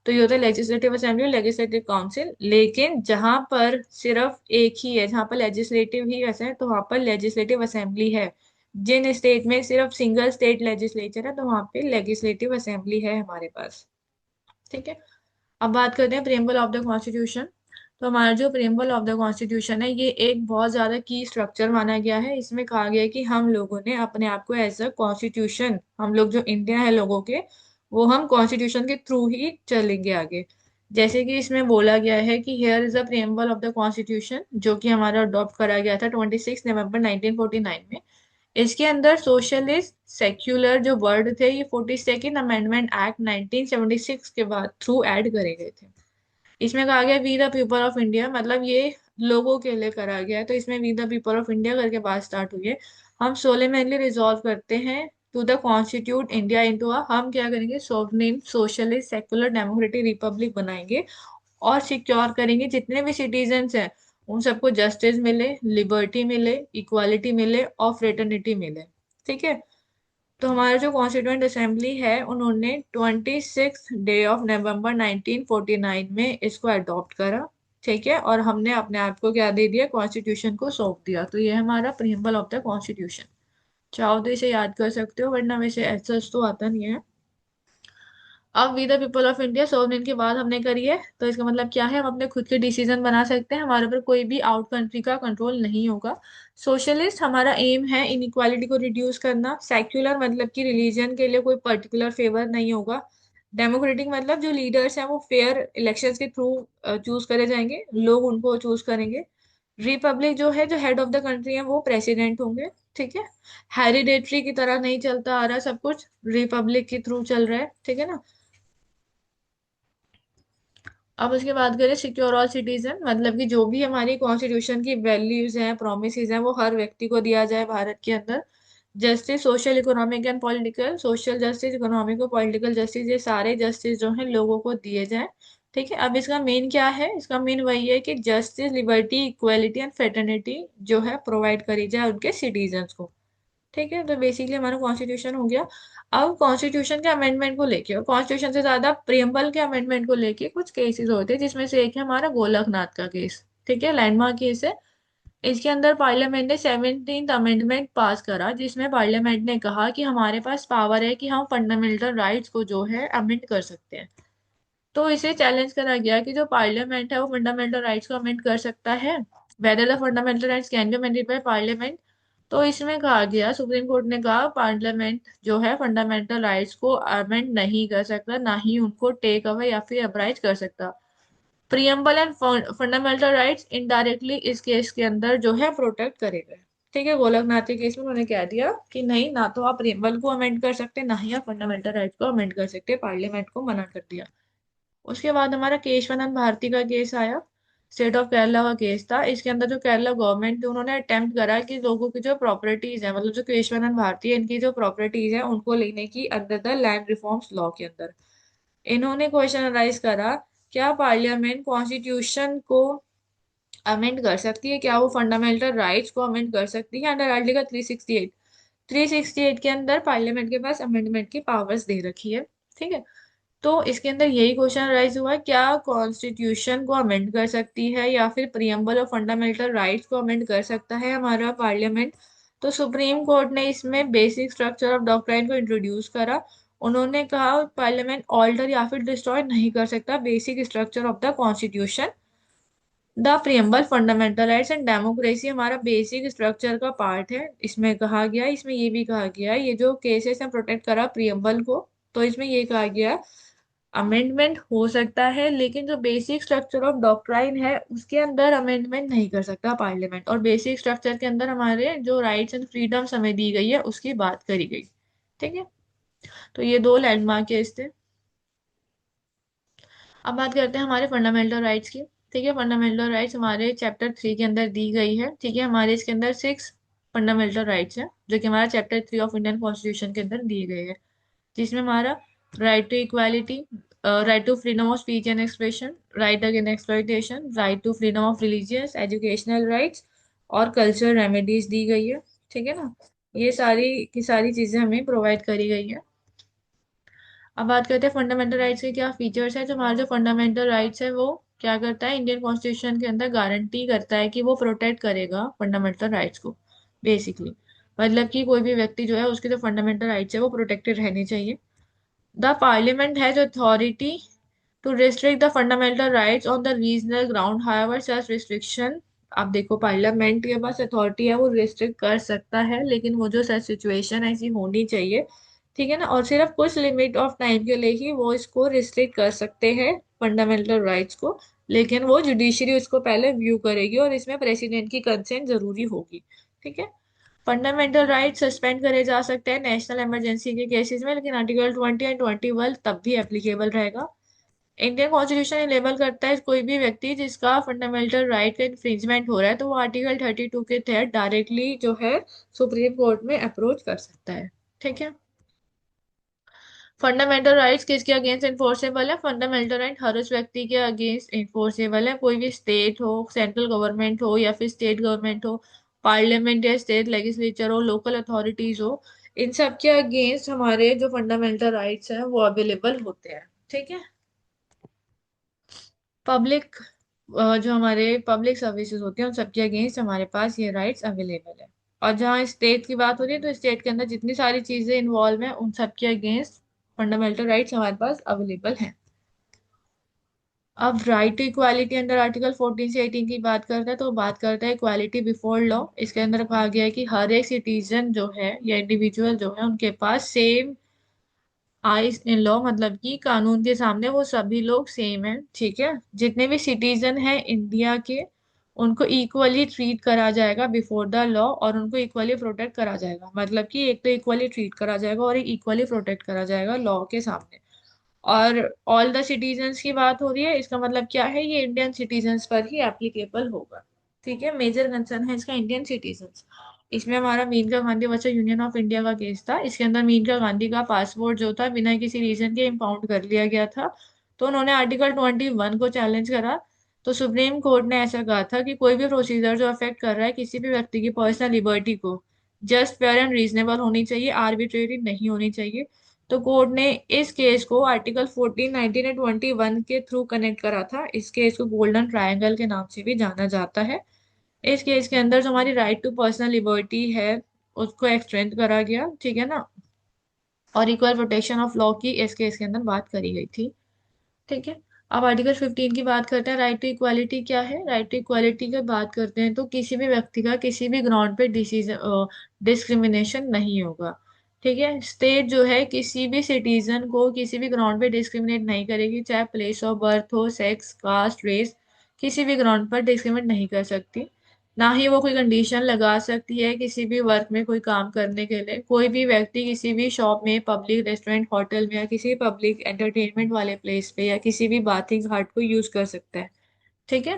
तो ये होता है लेजिस्लेटिव असेंबली और लेजिस्लेटिव काउंसिल। लेकिन जहां पर सिर्फ एक ही है, जहां पर लेजिस्लेटिव ही ऐसा है, तो वहां पर लेजिस्लेटिव असेंबली है। जिन स्टेट में सिर्फ सिंगल स्टेट लेजिस्लेचर है तो वहां पे लेजिस्लेटिव असेंबली है हमारे पास। ठीक है। अब बात करते हैं प्रियम्बल ऑफ द कॉन्स्टिट्यूशन। तो हमारा जो प्रेम्बल ऑफ द कॉन्स्टिट्यूशन है ये एक बहुत ज्यादा की स्ट्रक्चर माना गया है। इसमें कहा गया है कि हम लोगों ने अपने आप को एज अ कॉन्स्टिट्यूशन, हम लोग जो इंडिया है लोगों के, वो हम कॉन्स्टिट्यूशन के थ्रू ही चलेंगे आगे। जैसे कि इसमें बोला गया है कि here is the preamble of the constitution, जो कि हमारा अडॉप्ट करा गया था 26 नवंबर 1949 में। इसके अंदर सोशलिस्ट सेक्युलर जो वर्ड थे ये 42nd अमेंडमेंट एक्ट 1976 के बाद थ्रू ऐड करे गए थे। इसमें कहा गया we the people of India, मतलब ये लोगों के लिए करा गया है, तो इसमें we the people of India करके बात स्टार्ट हुई है। हम सोलेमनली रिजॉल्व करते हैं to the constitute India into a, हम क्या करेंगे, sovereign socialist secular democratic republic बनाएंगे और सिक्योर करेंगे जितने भी सिटीजन्स हैं उन सबको जस्टिस मिले, लिबर्टी मिले, इक्वालिटी मिले और फ्रेटर्निटी मिले। ठीक है। तो हमारा जो कॉन्स्टिट्यूएंट असेंबली है उन्होंने 26 डे ऑफ नवंबर 1949 में इसको अडॉप्ट करा। ठीक है। और हमने अपने आप को क्या दे दिया, कॉन्स्टिट्यूशन को सौंप दिया। तो ये हमारा प्रियम्बल ऑफ द कॉन्स्टिट्यूशन। चाहो तो इसे याद कर सकते हो, वरना वैसे ऐसा तो आता नहीं है। अब we the people of India sovereign की बात हमने करी है, तो इसका मतलब क्या है, हम अपने खुद के डिसीजन बना सकते हैं, हमारे ऊपर कोई भी आउट कंट्री का कंट्रोल नहीं होगा। सोशलिस्ट हमारा एम है इनइक्वालिटी को रिड्यूस करना। सेक्युलर मतलब कि रिलीजन के लिए कोई पर्टिकुलर फेवर नहीं होगा। डेमोक्रेटिक मतलब जो लीडर्स हैं वो फेयर इलेक्शंस के थ्रू चूज करे जाएंगे, लोग उनको चूज करेंगे। रिपब्लिक जो है, जो हेड ऑफ द कंट्री है वो प्रेसिडेंट होंगे। ठीक है। हेरिडेटरी की तरह नहीं चलता आ रहा सब कुछ, रिपब्लिक के थ्रू चल रहा है। ठीक है ना। अब उसके बाद करें सिक्योर ऑल सिटीजन, मतलब कि जो भी हमारी कॉन्स्टिट्यूशन की वैल्यूज हैं, प्रोमिस हैं, वो हर व्यक्ति को दिया जाए भारत के अंदर। Justice social economic and political, social justice economic और पॉलिटिकल जस्टिस, ये सारे जस्टिस जो हैं लोगों को दिए जाए। ठीक है। अब इसका मेन क्या है, इसका मेन वही है कि justice, liberty, equality and fraternity जो है प्रोवाइड करी जाए उनके सिटीजन्स को। ठीक है। तो बेसिकली हमारा कॉन्स्टिट्यूशन हो गया। अब कॉन्स्टिट्यूशन के अमेंडमेंट को लेके और कॉन्स्टिट्यूशन से ज्यादा प्रियम्बल के अमेंडमेंट को लेके कुछ केसेस होते हैं, जिसमें से एक है हमारा गोलकनाथ का केस। ठीक है, लैंडमार्क केस है। इसके अंदर पार्लियामेंट ने 17th अमेंडमेंट पास करा, जिसमें पार्लियामेंट ने कहा कि हमारे पास पावर है कि हम फंडामेंटल राइट्स को जो है अमेंड कर सकते हैं। तो इसे चैलेंज करा गया कि जो पार्लियामेंट है वो फंडामेंटल राइट्स को अमेंड कर सकता है, whether the fundamental rights can be amended by parliament. तो इसमें कहा गया, सुप्रीम कोर्ट ने कहा पार्लियामेंट जो है फंडामेंटल राइट्स को अमेंड नहीं कर सकता, ना ही उनको टेक अवे या फिर अब्राइज कर सकता। Preamble and fundamental rights indirectly इस केस के अंदर जो है प्रोटेक्ट करेगा। ठीक है। गोलकनाथ के केस में उन्होंने कह दिया कि नहीं, ना तो आप प्रियम्बल को अमेंड कर सकते, ना ही आप फंडामेंटल राइट्स को अमेंड कर सकते, पार्लियामेंट को मना कर दिया। उसके बाद हमारा केशवानंद भारती का केस आया। स्टेट ऑफ केरला का केस था। इसके अंदर जो केरला गवर्नमेंट थी उन्होंने अटेम्प्ट करा कि लोगों की जो प्रॉपर्टीज है, मतलब जो केशवानंद भारती है इनकी जो प्रॉपर्टीज है उनको लेने की under the land reforms law के अंदर। इन्होंने क्वेश्चन राइज करा, क्या पार्लियामेंट कॉन्स्टिट्यूशन को अमेंड कर सकती है, क्या वो फंडामेंटल राइट्स को अमेंड कर सकती है अंडर आर्टिकल 368। 368 के अंदर पार्लियामेंट के पास अमेंडमेंट की पावर्स दे रखी है। ठीक है। तो इसके अंदर यही क्वेश्चन राइज हुआ, क्या कॉन्स्टिट्यूशन को अमेंड कर सकती है या फिर प्रियम्बल और फंडामेंटल राइट्स को अमेंड कर सकता है हमारा पार्लियामेंट। तो सुप्रीम कोर्ट ने इसमें बेसिक स्ट्रक्चर ऑफ डॉक्ट्राइन को इंट्रोड्यूस करा। उन्होंने कहा पार्लियामेंट ऑल्टर या फिर डिस्ट्रॉय नहीं कर सकता basic structure of the constitution. The preamble fundamental rights and democracy हमारा बेसिक स्ट्रक्चर का पार्ट है, इसमें कहा गया, इसमें ये भी कहा गया, ये जो केसेस हैं प्रोटेक्ट करा प्रियम्बल को। तो इसमें ये कहा गया अमेंडमेंट हो सकता है, लेकिन जो बेसिक स्ट्रक्चर ऑफ डॉक्ट्राइन है उसके अंदर अमेंडमेंट नहीं कर सकता पार्लियामेंट। और बेसिक स्ट्रक्चर के अंदर हमारे जो राइट्स एंड फ्रीडम्स हमें दी गई है उसकी बात करी गई। ठीक है। तो ये दो लैंडमार्क केस थे। अब बात करते हैं हमारे फंडामेंटल राइट्स की। ठीक है। फंडामेंटल राइट्स हमारे चैप्टर 3 के अंदर दी गई है। ठीक है। हमारे इसके अंदर 6 फंडामेंटल राइट्स हैं जो कि हमारा चैप्टर 3 ऑफ इंडियन कॉन्स्टिट्यूशन के अंदर दिए गए हैं, जिसमें हमारा right to equality, right to freedom of speech and expression, right against exploitation, right to freedom of religious educational rights और कल्चरल रेमेडीज दी गई है। ठीक है ना। ये सारी की सारी चीजें हमें प्रोवाइड करी गई है। अब बात करते हैं फंडामेंटल राइट्स के क्या फीचर्स है। जो हमारा जो फंडामेंटल राइट्स है वो क्या करता है, इंडियन कॉन्स्टिट्यूशन के अंदर गारंटी करता है कि वो प्रोटेक्ट करेगा फंडामेंटल राइट्स को। बेसिकली मतलब कि कोई भी व्यक्ति जो है उसके जो फंडामेंटल राइट्स है वो प्रोटेक्टेड रहने चाहिए। The parliament has authority to restrict the fundamental rights on the regional ground, however such restriction, आप देखो पार्लियामेंट के पास अथॉरिटी है, वो रिस्ट्रिक्ट कर सकता है, लेकिन वो जो सच सिचुएशन ऐसी होनी चाहिए, ठीक है ना, और सिर्फ कुछ लिमिट ऑफ टाइम के लिए ही वो इसको रिस्ट्रिक्ट कर सकते हैं फंडामेंटल राइट्स को, लेकिन वो जुडिशरी उसको पहले व्यू करेगी और इसमें प्रेसिडेंट की कंसेंट जरूरी होगी। ठीक है। फंडामेंटल राइट सस्पेंड करे जा सकते हैं नेशनल इमरजेंसी के केसेस में, लेकिन आर्टिकल 20 एंड 21 तब भी एप्लीकेबल रहेगा। इंडियन कॉन्स्टिट्यूशन लेबल करता है कोई भी व्यक्ति जिसका फंडामेंटल राइट का इन्फ्रिंजमेंट हो रहा है, तो वो आर्टिकल 32 के तहत डायरेक्टली जो है सुप्रीम कोर्ट में अप्रोच कर सकता है। ठीक है। फंडामेंटल राइट्स किसके अगेंस्ट इन्फोर्सेबल है? फंडामेंटल राइट हर उस व्यक्ति के अगेंस्ट इन्फोर्सेबल है, कोई भी स्टेट हो, सेंट्रल गवर्नमेंट हो या फिर स्टेट गवर्नमेंट हो, पार्लियामेंट या स्टेट लेजिस्लेचर हो, लोकल अथॉरिटीज हो, इन सब के अगेंस्ट हमारे जो फंडामेंटल राइट्स हैं वो अवेलेबल होते हैं। ठीक है। पब्लिक जो हमारे पब्लिक सर्विसेज होते हैं उन सबके अगेंस्ट हमारे पास ये राइट्स अवेलेबल है। और जहाँ स्टेट की बात हो रही है तो स्टेट के अंदर जितनी सारी चीजें इन्वॉल्व हैं उन सबके अगेंस्ट फंडामेंटल राइट्स हमारे पास अवेलेबल हैं। अब right to equality under article 14 से 18 की बात करता है, तो बात करता है इक्वालिटी बिफोर लॉ। इसके अंदर कहा गया है कि हर एक सिटीजन जो है या इंडिविजुअल जो है उनके पास सेम आइस इन लॉ, मतलब कि कानून के सामने वो सभी लोग सेम है। ठीक है। जितने भी सिटीजन हैं इंडिया के उनको इक्वली ट्रीट करा जाएगा बिफोर द लॉ, और उनको इक्वली प्रोटेक्ट करा जाएगा, मतलब कि एक तो इक्वली ट्रीट करा जाएगा और एक इक्वली प्रोटेक्ट करा जाएगा लॉ के सामने। और ऑल द सिटीजन्स की बात हो रही है, इसका मतलब क्या है, ये इंडियन सिटीजन्स पर ही एप्लीकेबल होगा। ठीक है। मेजर कंसर्न है इसका इंडियन सिटीजन्स। इसमें हमारा Maneka Gandhi versus union of India का केस था। इसके अंदर मेनका गांधी का पासपोर्ट जो था बिना किसी रीजन के इम्पाउंड कर लिया गया था, तो उन्होंने आर्टिकल 21 को चैलेंज करा। तो सुप्रीम कोर्ट ने ऐसा कहा था कि कोई भी प्रोसीजर जो अफेक्ट कर रहा है किसी भी व्यक्ति की पर्सनल लिबर्टी को, जस्ट फेयर एंड रीजनेबल होनी चाहिए, आर्बिट्रेरी नहीं होनी चाहिए। तो कोर्ट ने इस केस को आर्टिकल 14, 19 एंड 21 के थ्रू कनेक्ट करा था। इस केस को गोल्डन ट्रायंगल के नाम से भी जाना जाता है। इस केस के अंदर जो हमारी राइट टू पर्सनल लिबर्टी है उसको एक्सटेंड करा गया। ठीक है ना। और इक्वल प्रोटेक्शन ऑफ लॉ की इस केस के अंदर बात करी गई थी। ठीक है। अब आर्टिकल 15 की बात करते हैं। राइट टू इक्वालिटी क्या है? राइट टू इक्वालिटी की बात करते हैं तो किसी भी व्यक्ति का किसी भी ग्राउंड पे डिस्क्रिमिनेशन नहीं होगा। ठीक है। स्टेट जो है किसी भी सिटीजन को किसी भी ग्राउंड पे डिस्क्रिमिनेट नहीं करेगी, चाहे प्लेस ऑफ बर्थ हो, सेक्स, कास्ट, रेस, किसी भी ग्राउंड पर डिस्क्रिमिनेट नहीं कर सकती। ना ही वो कोई कंडीशन लगा सकती है किसी भी वर्क में कोई काम करने के लिए। कोई भी व्यक्ति किसी भी शॉप में, पब्लिक रेस्टोरेंट, होटल में या किसी पब्लिक एंटरटेनमेंट वाले प्लेस पे या किसी भी बाथिंग घाट को यूज कर सकता है। ठीक है।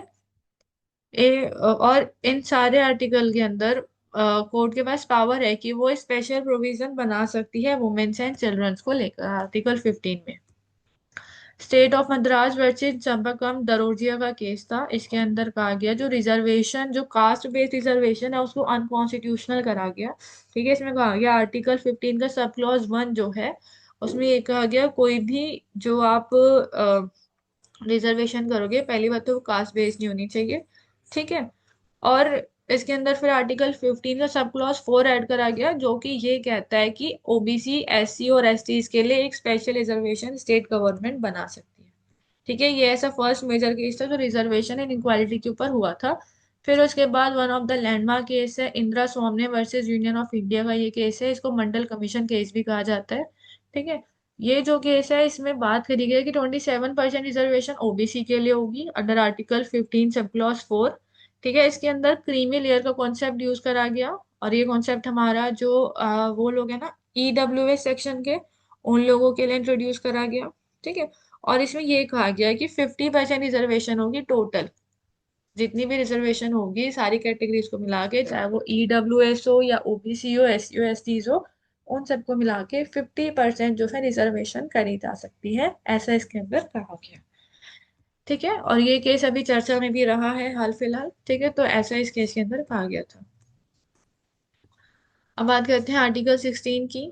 और इन सारे आर्टिकल के अंदर कोर्ट के पास पावर है कि वो स्पेशल प्रोविजन बना सकती है वुमेन्स एंड चिल्ड्रंस को लेकर। आर्टिकल 15 में state of Madras versus Champakam Dorairajan का केस था। इसके अंदर कहा गया जो रिजर्वेशन, जो कास्ट बेस्ड रिजर्वेशन है उसको अनकॉन्स्टिट्यूशनल करा गया। ठीक है। इसमें कहा गया आर्टिकल 15 का सब क्लॉज 1 जो है उसमें ये कहा गया कोई भी जो आप रिजर्वेशन करोगे, पहली बात तो वो कास्ट बेस्ड नहीं होनी चाहिए। ठीक है। और इसके अंदर फिर आर्टिकल 15 का सब क्लॉज 4 ऐड करा गया जो कि ये कहता है कि ओबीसी, एससी और एसटी के लिए एक स्पेशल रिजर्वेशन स्टेट गवर्नमेंट बना सकती है। ठीक है। ये ऐसा फर्स्ट मेजर केस था जो रिजर्वेशन एंड इक्वालिटी के ऊपर हुआ था। फिर उसके बाद one of the landmark case है इंदिरा स्वामी वर्सेस यूनियन ऑफ इंडिया का ये केस है। इसको मंडल कमीशन केस भी कहा जाता है। ठीक है। ये जो केस है इसमें बात करी गई है कि 27% रिजर्वेशन ओबीसी के लिए होगी अंडर आर्टिकल 15 सब क्लॉज 4। ठीक है। इसके अंदर क्रीमी लेयर का कॉन्सेप्ट यूज करा गया, और ये कॉन्सेप्ट हमारा जो वो लोग है ना ईडब्ल्यूएस सेक्शन के, उन लोगों के लिए इंट्रोड्यूस करा गया। ठीक है। और इसमें ये कहा गया है कि 50% रिजर्वेशन होगी टोटल, जितनी भी रिजर्वेशन होगी सारी कैटेगरीज को मिला के, चाहे वो ईडब्ल्यूएस हो या ओबीसी हो, एससी हो, एसटीज हो, उन सबको मिला के 50% जो है रिजर्वेशन करी जा सकती है, ऐसा इसके अंदर कहा गया। ठीक है। और ये केस अभी चर्चा में भी रहा है हाल फिलहाल। ठीक है। तो ऐसा इस केस के अंदर कहा गया था। अब बात करते हैं आर्टिकल 16 की।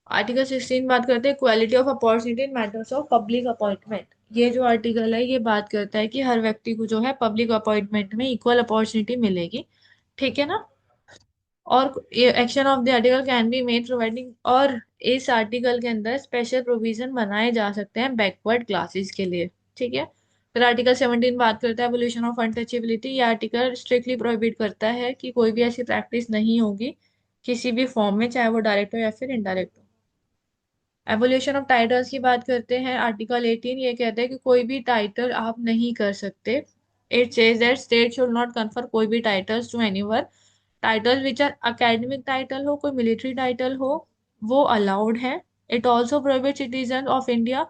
आर्टिकल 16 बात करते हैं quality of opportunity in matters of public appointment. ये जो आर्टिकल है ये बात करता है कि हर व्यक्ति को जो है पब्लिक अपॉइंटमेंट में इक्वल अपॉर्चुनिटी मिलेगी। ठीक है ना। और action of the article can be made providing, और इस आर्टिकल के अंदर स्पेशल प्रोविजन बनाए जा सकते हैं बैकवर्ड क्लासेस के लिए। ठीक है। फिर आर्टिकल 17 बात करता है एबोल्यूशन ऑफ अनटचेबिलिटी। ये आर्टिकल स्ट्रिक्टली प्रोहिबिट करता है कि कोई भी ऐसी प्रैक्टिस नहीं होगी किसी भी फॉर्म में, चाहे वो डायरेक्ट हो या फिर इनडायरेक्ट हो। एवोल्यूशन ऑफ टाइटल्स की बात करते हैं, आर्टिकल 18 ये कहता है कि कोई भी टाइटल आप नहीं कर सकते। It says that state should not confer कोई भी titles to anyone. Title which are academic title हो, कोई मिलिट्री टाइटल हो, वो अलाउड है। It also prohibit citizen of India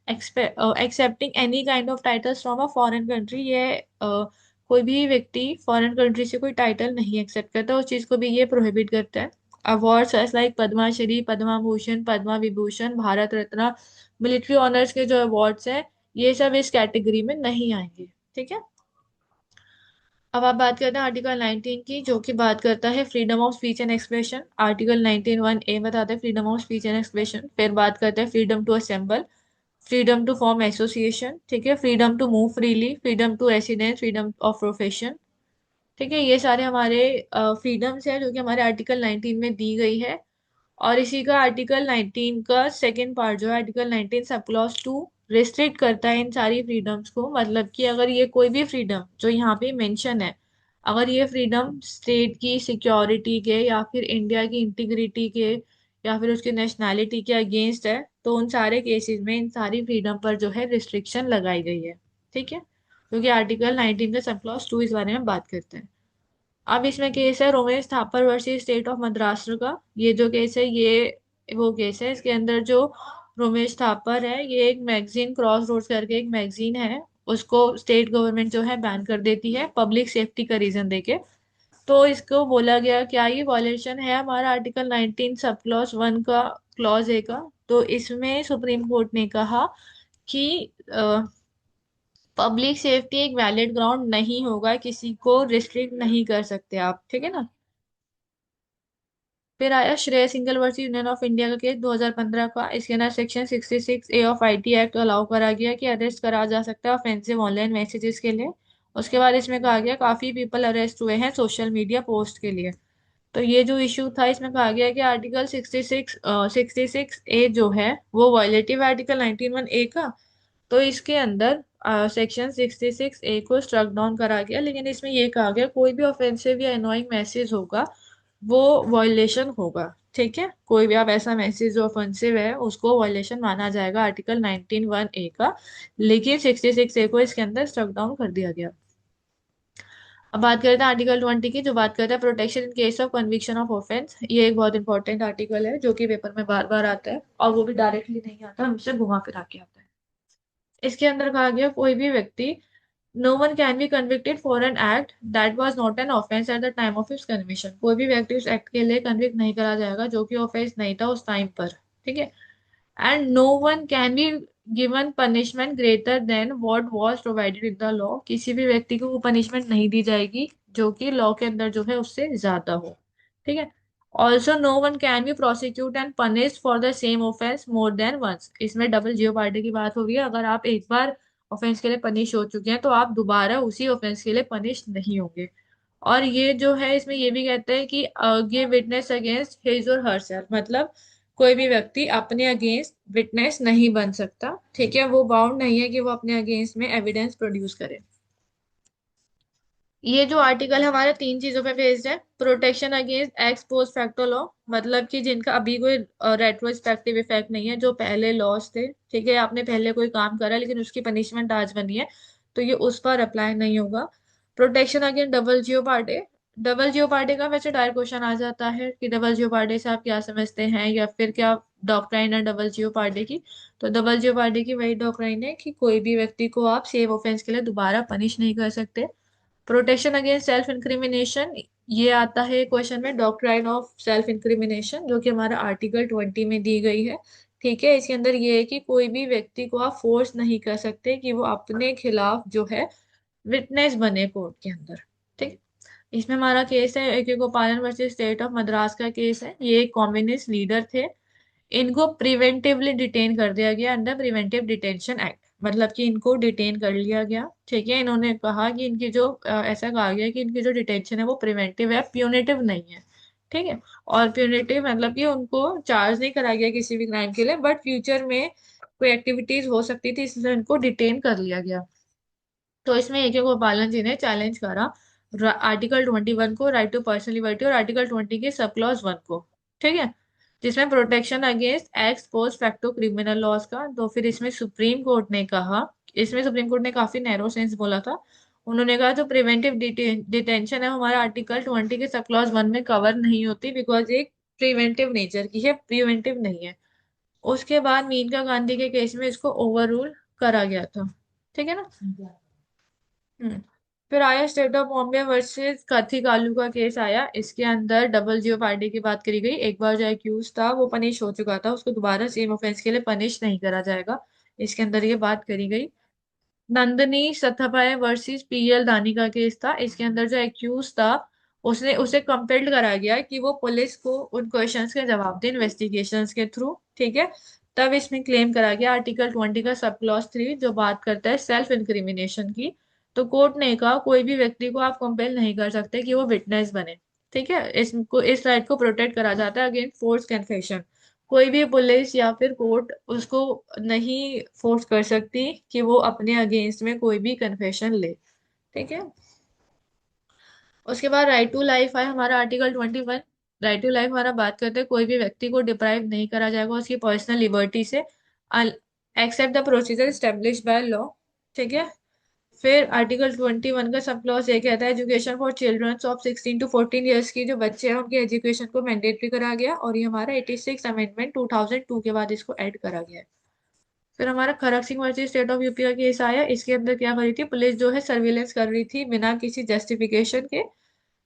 accepting any kind of titles from a foreign country. ये कोई भी व्यक्ति फॉरेन कंट्री से कोई टाइटल नहीं एक्सेप्ट करता, उस चीज को भी ये प्रोहिबिट करता है। Awards like Padma Shri, Padma Bhushan, Padma Vibhushan, Bharat Ratna, military honours के जो अवार्ड्स हैं, ये सब इस कैटेगरी में नहीं आएंगे। ठीक है। अब आप बात करते हैं आर्टिकल 19 की, जो कि बात करता है freedom of speech and expression. Article 19(1)(a) बताता है freedom of speech and expression. फिर बात करते हैं freedom to assemble, freedom to form association, ठीक है, freedom to move freely, freedom to residence, freedom of profession. ठीक है, ये सारे हमारे फ्रीडम्स है जो कि हमारे आर्टिकल 19 में दी गई है। और इसी का आर्टिकल 19 का सेकेंड पार्ट जो है, आर्टिकल 19 सब क्लॉज 2 रिस्ट्रिक्ट करता है इन सारी फ्रीडम्स को। मतलब कि अगर ये कोई भी फ्रीडम जो यहाँ पे मेंशन है, अगर ये फ्रीडम स्टेट की सिक्योरिटी के या फिर इंडिया की इंटीग्रिटी के या फिर उसकी नेशनैलिटी के अगेंस्ट है, तो उन सारे केसेस में इन सारी फ्रीडम पर जो है रिस्ट्रिक्शन लगाई गई है। ठीक है, क्योंकि आर्टिकल 19 का सब क्लॉज 2 इस बारे में बात करते हैं। अब इसमें केस है Romesh Thapar versus state of Madras का। ये जो केस है, ये वो केस है, इसके अंदर जो रोमेश थापर है, ये एक मैगजीन क्रॉस रोड्स करके एक मैगजीन है, उसको स्टेट गवर्नमेंट जो है बैन कर देती है पब्लिक सेफ्टी का रीजन देके। तो इसको बोला गया क्या ये वॉलेशन है हमारा आर्टिकल 19 सब क्लॉज 1 का, क्लॉज ए का। तो इसमें सुप्रीम कोर्ट ने कहा कि पब्लिक सेफ्टी एक वैलिड ग्राउंड नहीं होगा, किसी को रिस्ट्रिक्ट नहीं कर सकते आप। ठीक है ना। फिर आया श्रेय single versus union of India का केस 2015 का। इसके अंदर section 66(a) of IT act allow करा गया कि अरेस्ट करा जा सकता है ऑफेंसिव ऑनलाइन मैसेजेस के लिए। उसके बाद इसमें कहा गया काफी पीपल अरेस्ट हुए हैं सोशल मीडिया पोस्ट के लिए। तो ये जो इशू था, इसमें कहा गया कि आर्टिकल 66(a) जो है वो वायलेटिव आर्टिकल 19(1)(a) का। तो इसके अंदर सेक्शन 66(a) को स्ट्रक डाउन करा गया, लेकिन इसमें ये कहा गया कोई भी ऑफेंसिव या अनोइंग मैसेज होगा वो वायलेशन होगा। ठीक है, कोई भी आप ऐसा मैसेज जो ऑफेंसिव है उसको वायलेशन माना जाएगा आर्टिकल 19(1)(a) का। लेकिन 66(a) को इसके अंदर स्ट्रक डाउन कर दिया गया। अब बात करते हैं आर्टिकल 20 की, जो बात करता है protection in case of conviction of offence. ये एक बहुत इंपॉर्टेंट आर्टिकल है जो कि पेपर में बार बार आता है, और वो भी डायरेक्टली नहीं आता, हमसे घुमा फिरा के आता है। इसके अंदर कहा गया कोई भी व्यक्ति, no one can be convicted for an act that was not an offence at the time of its conviction. कोई भी व्यक्ति उस एक्ट के लिए कन्विक्ट नहीं करा जाएगा जो कि ऑफेंस नहीं था उस टाइम पर। ठीक है। And no one can be given punishment greater than what was provided in the law. किसी भी व्यक्ति को वो पनिशमेंट नहीं दी जाएगी जो कि लॉ के अंदर जो है उससे ज्यादा हो। ठीक है। Also no one can be prosecute and punish for the same offence more than once. इसमें डबल जियोपार्डी की बात हो रही है। अगर आप एक बार ऑफेंस के लिए पनिश हो चुके हैं तो आप दोबारा उसी ऑफेंस के लिए पनिश नहीं होंगे। और ये जो है इसमें ये भी कहते हैं कि गिव विटनेस अगेंस्ट हिज और हर सेल्फ। मतलब कोई भी व्यक्ति अपने अगेंस्ट विटनेस नहीं बन सकता। ठीक है, वो बाउंड नहीं है कि वो अपने अगेंस्ट में एविडेंस प्रोड्यूस करे। ये जो आर्टिकल हमारे तीन चीजों पे बेस्ड है। Protection against ex post facto law, मतलब कि जिनका अभी कोई रेट्रोस्पेक्टिव इफेक्ट नहीं है, जो पहले लॉस थे। ठीक है, आपने पहले कोई काम करा लेकिन उसकी पनिशमेंट आज बनी है, तो ये उस पर अप्लाई नहीं होगा। प्रोटेक्शन अगेंस्ट डबल जियो पार्टी। डबल जियो पार्टी का वैसे डायरेक्ट क्वेश्चन आ जाता है कि डबल जियो पार्टी से आप क्या समझते हैं, या फिर क्या डॉक्ट्राइन है डबल जियो पार्टी की। तो डबल जियो पार्टी की वही डॉक्ट्राइन है कि कोई भी व्यक्ति को आप सेम ऑफेंस के लिए दोबारा पनिश नहीं कर सकते। प्रोटेक्शन अगेंस्ट सेल्फ इंक्रिमिनेशन, ये आता है क्वेश्चन में डॉक्ट्राइन ऑफ सेल्फ इंक्रिमिनेशन, जो कि हमारा आर्टिकल 20 में दी गई है। ठीक है, इसके अंदर ये है कि कोई भी व्यक्ति को आप फोर्स नहीं कर सकते कि वो अपने खिलाफ जो है विटनेस बने कोर्ट के अंदर। ठीक। इसमें हमारा केस है ए के गोपालन वर्सेस स्टेट ऑफ मद्रास का केस है। ये एक कम्युनिस्ट लीडर थे, इनको प्रिवेंटिवली डिटेन कर दिया गया अंडर प्रिवेंटिव डिटेंशन एक्ट। मतलब कि इनको डिटेन कर लिया गया। ठीक है, इन्होंने कहा कि इनकी जो ऐसा कहा गया कि इनकी जो डिटेंशन है वो प्रिवेंटिव है, प्यूनिटिव नहीं है। ठीक है। और प्यूनिटिव मतलब कि उनको चार्ज नहीं करा गया किसी भी क्राइम के लिए, बट फ्यूचर में कोई एक्टिविटीज हो सकती थी इसलिए उनको डिटेन कर लिया गया। तो इसमें ए के गोपालन जी ने चैलेंज करा आर्टिकल 21 को, राइट टू पर्सनल लिबर्टी, और आर्टिकल 20 के सब क्लॉज 1 को। ठीक है। जिसमें protection against ex post facto criminal laws का। तो फिर इसमें सुप्रीम कोर्ट ने कहा, इसमें सुप्रीम कोर्ट ने काफी नैरो सेंस बोला था। उन्होंने कहा जो प्रिवेंटिव डिटेंशन है हमारा आर्टिकल 20 के सब क्लॉज 1 में कवर नहीं होती, बिकॉज एक प्रिवेंटिव नेचर की है, प्रिवेंटिव नहीं है। उसके बाद मीनका गांधी के केस में इसको ओवर रूल करा गया था। ठीक है ना। हम्म। फिर आया स्टेट ऑफ बॉम्बे वर्सेस कथी कालू का केस आया। इसके अंदर डबल जियो पार्टी की बात करी गई। एक बार जो एक्यूज था वो पनिश हो चुका था, उसको दोबारा सेम ऑफेंस के लिए पनिश नहीं करा जाएगा। इसके अंदर ये बात करी गई। नंदनी सथापाय वर्सेस पीएल दानी का केस था। इसके अंदर जो एक्यूज था उसने उसे कंपेल्ड करा गया कि वो पुलिस को उन क्वेश्चंस के जवाब दे इन्वेस्टिगेशंस के थ्रू। ठीक है। तब इसमें क्लेम करा गया आर्टिकल 20 का सब क्लॉज 3 जो बात करता है सेल्फ इंक्रिमिनेशन की। तो कोर्ट ने कहा कोई भी व्यक्ति को आप कंपेल नहीं कर सकते कि वो विटनेस बने। ठीक है। इसको इस राइट को प्रोटेक्ट करा जाता है अगेंस्ट फोर्स कन्फेशन। कोई भी पुलिस या फिर कोर्ट उसको नहीं फोर्स कर सकती कि वो अपने अगेंस्ट में कोई भी कन्फेशन ले। ठीक है। उसके बाद राइट टू लाइफ है हमारा आर्टिकल 21। राइट टू लाइफ हमारा बात करते हैं कोई भी व्यक्ति को डिप्राइव नहीं करा जाएगा उसकी पर्सनल लिबर्टी से, except the procedure establish by law. ठीक है। फिर आर्टिकल 21 का सब क्लॉज ये कहता है education for children of 16 to 14 years की जो बच्चे हैं उनकी एजुकेशन को मैंडेटरी करा गया, और ये हमारा 86 अमेंडमेंट 2002 के बाद इसको ऐड करा गया है। फिर हमारा Kharak Singh versus state of UP का केस आया। इसके अंदर क्या करी थी, पुलिस जो है सर्विलेंस कर रही थी बिना किसी जस्टिफिकेशन के।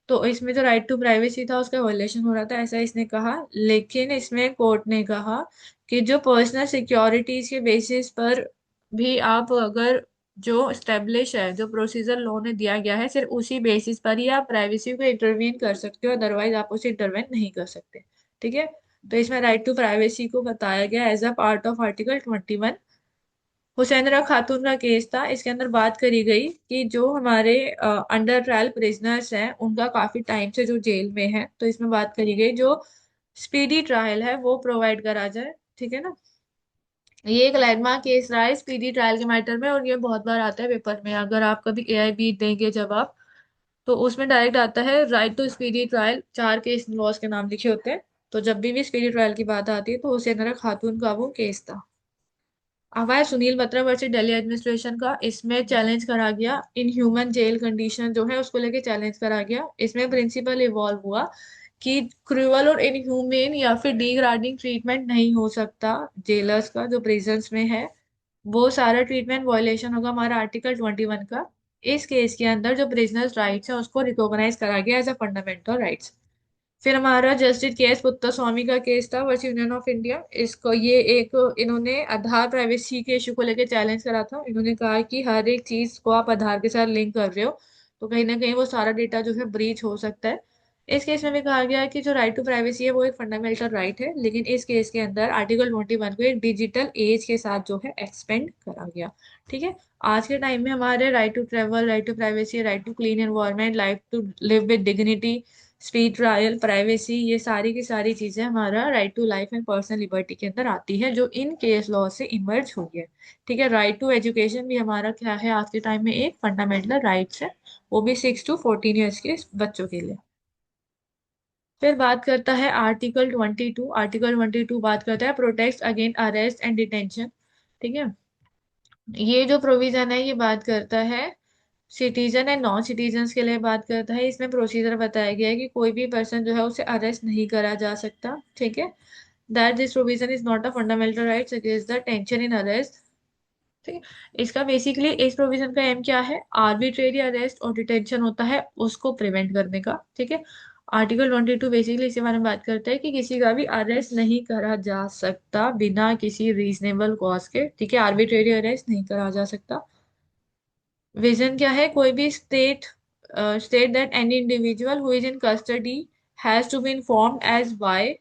तो इसमें जो राइट टू प्राइवेसी था उसका वायलेशन हो रहा था ऐसा इसने कहा। लेकिन इसमें कोर्ट ने कहा कि जो पर्सनल सिक्योरिटीज के बेसिस पर भी आप अगर जो स्टेब्लिश है जो प्रोसीजर लॉ ने दिया गया है सिर्फ उसी बेसिस पर ही आप प्राइवेसी को इंटरवीन कर सकते हो, अदरवाइज आप उसे इंटरवेन नहीं कर सकते। ठीक है। तो इसमें राइट टू प्राइवेसी को बताया गया as a part of article 21। Hussainara Khatoon का केस था। इसके अंदर बात करी गई कि जो हमारे अंडर ट्रायल प्रिजनर्स हैं उनका काफी टाइम से जो जेल में है, तो इसमें बात करी गई जो स्पीडी ट्रायल है वो प्रोवाइड करा जाए। ठीक है ना। ये एक लैंडमार्क केस रहा है स्पीडी ट्रायल के मैटर में, और ये बहुत बार आता है पेपर में। अगर आप कभी एआईबी देंगे जब आप, तो उसमें डायरेक्ट आता है right to speedy trial, 4 case laws के नाम लिखे होते हैं। तो जब भी स्पीडी ट्रायल की बात आती है तो हुसैनरा खातून का वो केस था। अब आया सुनील बत्रा वर्सेस दिल्ली एडमिनिस्ट्रेशन का। इसमें चैलेंज करा गया इन ह्यूमन जेल कंडीशन जो है उसको लेके चैलेंज करा गया। इसमें प्रिंसिपल इवॉल्व हुआ कि क्रूअल और इनह्यूमेन या फिर डिग्रेडिंग ट्रीटमेंट नहीं हो सकता जेलर्स का जो प्रिजन्स में है। वो सारा ट्रीटमेंट वायलेशन होगा हमारा आर्टिकल 21 का। इस केस के अंदर जो प्रिजनर्स राइट्स है उसको रिकॉग्नाइज करा गया एज अ फंडामेंटल राइट्स। फिर हमारा जस्टिस के एस पुत्तर स्वामी का केस था वर्सेस यूनियन ऑफ इंडिया। इसको ये एक इन्होंने आधार प्राइवेसी के इशू को लेकर चैलेंज करा था। इन्होंने कहा कि हर एक चीज को आप आधार के साथ लिंक कर रहे हो तो कहीं ना कहीं वो सारा डेटा जो है ब्रीच हो सकता है। इस केस में भी कहा गया है कि जो राइट टू प्राइवेसी है वो एक फंडामेंटल राइट है, लेकिन इस केस के अंदर आर्टिकल 21 को एक डिजिटल एज के साथ जो है एक्सपेंड करा गया। ठीक है। आज के टाइम में हमारे right to travel, right to privacy, right to clean environment, right to live with dignity, speed trial, privacy, ये सारी की सारी चीजें हमारा right to life and personal liberty के अंदर आती है जो इन केस लॉ से इमर्ज हुई है। ठीक है। राइट टू एजुकेशन भी हमारा क्या है आज के टाइम में एक फंडामेंटल राइट्स है, वो भी 6 to 14 ईयर्स के बच्चों के लिए। फिर बात करता है आर्टिकल 22। आर्टिकल 22 बात करता है protect against arrest and detention. ठीक है। ये जो प्रोविजन है ये बात करता है सिटीजन एंड नॉन सिटीजन के लिए बात करता है। इसमें प्रोसीजर बताया गया है कि कोई भी पर्सन जो है उसे अरेस्ट नहीं करा जा सकता। ठीक है। That this provision is not a fundamental right against the tension in arrest. ठीक है। इसका बेसिकली इस प्रोविजन का एम क्या है, आर्बिट्रेरी अरेस्ट और डिटेंशन होता है उसको प्रिवेंट करने का। ठीक है। आर्टिकल 22 बेसिकली इसी बारे में बात करता है कि किसी का भी अरेस्ट नहीं करा जा सकता बिना किसी रीजनेबल कॉज के। ठीक है। आर्बिट्रेरी अरेस्ट नहीं करा जा सकता। विजन क्या है, कोई भी state that any individual who is in custody has to be informed as why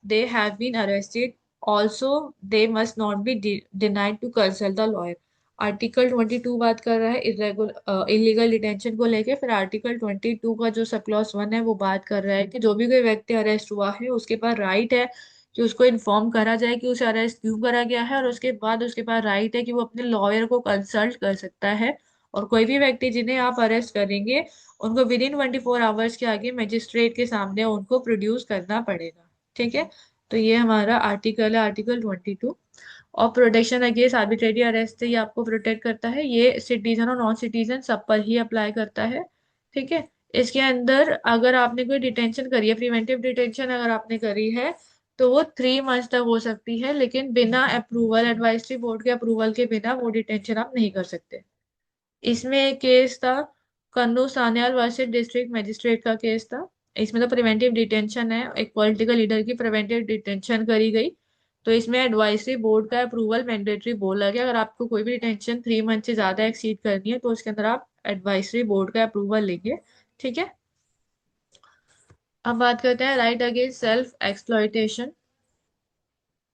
they have been arrested. Also, they must not be denied to consult the lawyer. Article 22 बात कर रहा है इलीगल डिटेंशन को लेके। फिर article 22 का जो सब क्लॉज 1 है वो बात कर रहा है कि जो भी कोई व्यक्ति अरेस्ट हुआ है उसके पास राइट है कि उसको इन्फॉर्म करा जाए कि उसे अरेस्ट क्यों करा गया है, और उसके बाद उसके पास राइट है कि वो अपने लॉयर को कंसल्ट कर सकता है। और कोई भी व्यक्ति जिन्हें आप अरेस्ट करेंगे उनको विद इन 24 आवर्स के आगे मजिस्ट्रेट के सामने उनको प्रोड्यूस करना पड़ेगा। ठीक है, तो ये हमारा आर्टिकल है, आर्टिकल 22। और प्रोटेक्शन अगेंस्ट आर्बिट्रेरी अरेस्ट से ये आपको प्रोटेक्ट करता है, ये सिटीजन और नॉन सिटीजन सब पर ही अप्लाई करता है। ठीक है, इसके अंदर अगर आपने कोई डिटेंशन करी है, प्रिवेंटिव डिटेंशन अगर आपने करी है, तो वो 3 मंथ तक हो सकती है, लेकिन बिना अप्रूवल, एडवाइजरी बोर्ड के अप्रूवल के बिना वो डिटेंशन आप नहीं कर सकते। इसमें एक केस था, कन्नू सान्याल वर्सेस डिस्ट्रिक्ट मजिस्ट्रेट का केस था। इसमें तो प्रिवेंटिव डिटेंशन है, एक पॉलिटिकल लीडर की प्रिवेंटिव डिटेंशन करी गई। तो इसमें एडवाइजरी बोर्ड का अप्रूवल मैंडेटरी बोला गया। अगर आपको कोई भी डिटेंशन 3 मंथ से ज्यादा एक्सीड करनी है तो उसके अंदर आप एडवाइजरी बोर्ड का अप्रूवल लेंगे। ठीक है, अब बात करते हैं राइट अगेंस्ट सेल्फ एक्सप्लॉयटेशन।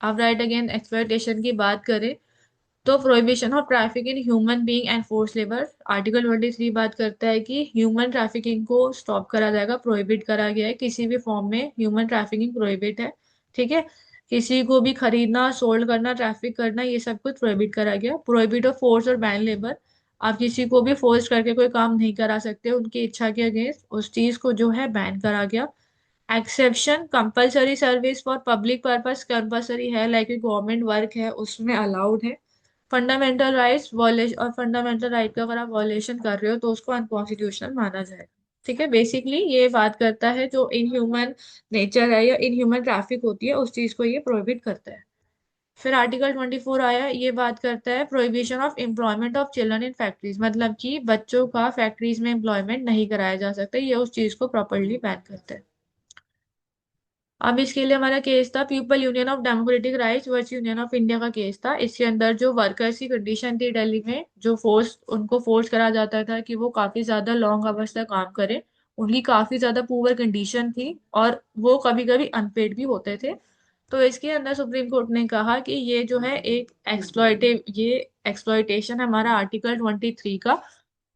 अब राइट अगेंस्ट एक्सप्लॉयटेशन की बात करें तो prohibition of traffic in human being and force labour, article 23 बात करता है कि ह्यूमन ट्रैफिकिंग को स्टॉप करा जाएगा, प्रोहिबिट करा गया है, किसी भी फॉर्म में ह्यूमन ट्रैफिकिंग प्रोहिबिट है। ठीक है, किसी को भी खरीदना, सोल्ड करना, ट्रैफिक करना, ये सब कुछ प्रोहिबिट करा गया। प्रोहिबिट ऑफ फोर्स और बैन लेबर, आप किसी को भी फोर्स करके कोई काम नहीं करा सकते उनकी इच्छा के अगेंस्ट, उस चीज को जो है बैन करा गया। Exception, compulsory service for public purpose compulsory है, लाइक गवर्नमेंट वर्क है उसमें अलाउड है। फंडामेंटल राइट्स वॉलेशन, और फंडामेंटल राइट का अगर आप वॉलेशन कर रहे हो तो उसको अनकॉन्स्टिट्यूशनल माना जाएगा। ठीक है, बेसिकली ये बात करता है जो इनह्यूमन नेचर है या इनह्यूमन ट्रैफिक होती है उस चीज को ये प्रोहिबिट करता है। फिर आर्टिकल 24 आया, ये बात करता है prohibition of employment of children in factories, मतलब कि बच्चों का फैक्ट्रीज में एम्प्लॉयमेंट नहीं कराया जा सकता, ये उस चीज को प्रॉपरली बैन करता है। अब इसके लिए हमारा केस था people union of democratic rights versus union of India का केस था। इसके अंदर जो वर्कर्स की कंडीशन थी दिल्ली में, जो उनको फोर्स करा जाता था कि वो काफी ज्यादा लॉन्ग आवर्स तक काम करें, उनकी काफी ज्यादा पुअर कंडीशन थी और वो कभी कभी अनपेड भी होते थे। तो इसके अंदर सुप्रीम कोर्ट ने कहा कि ये जो है एक ये एक्सप्लॉयटेशन है हमारा आर्टिकल 23 का।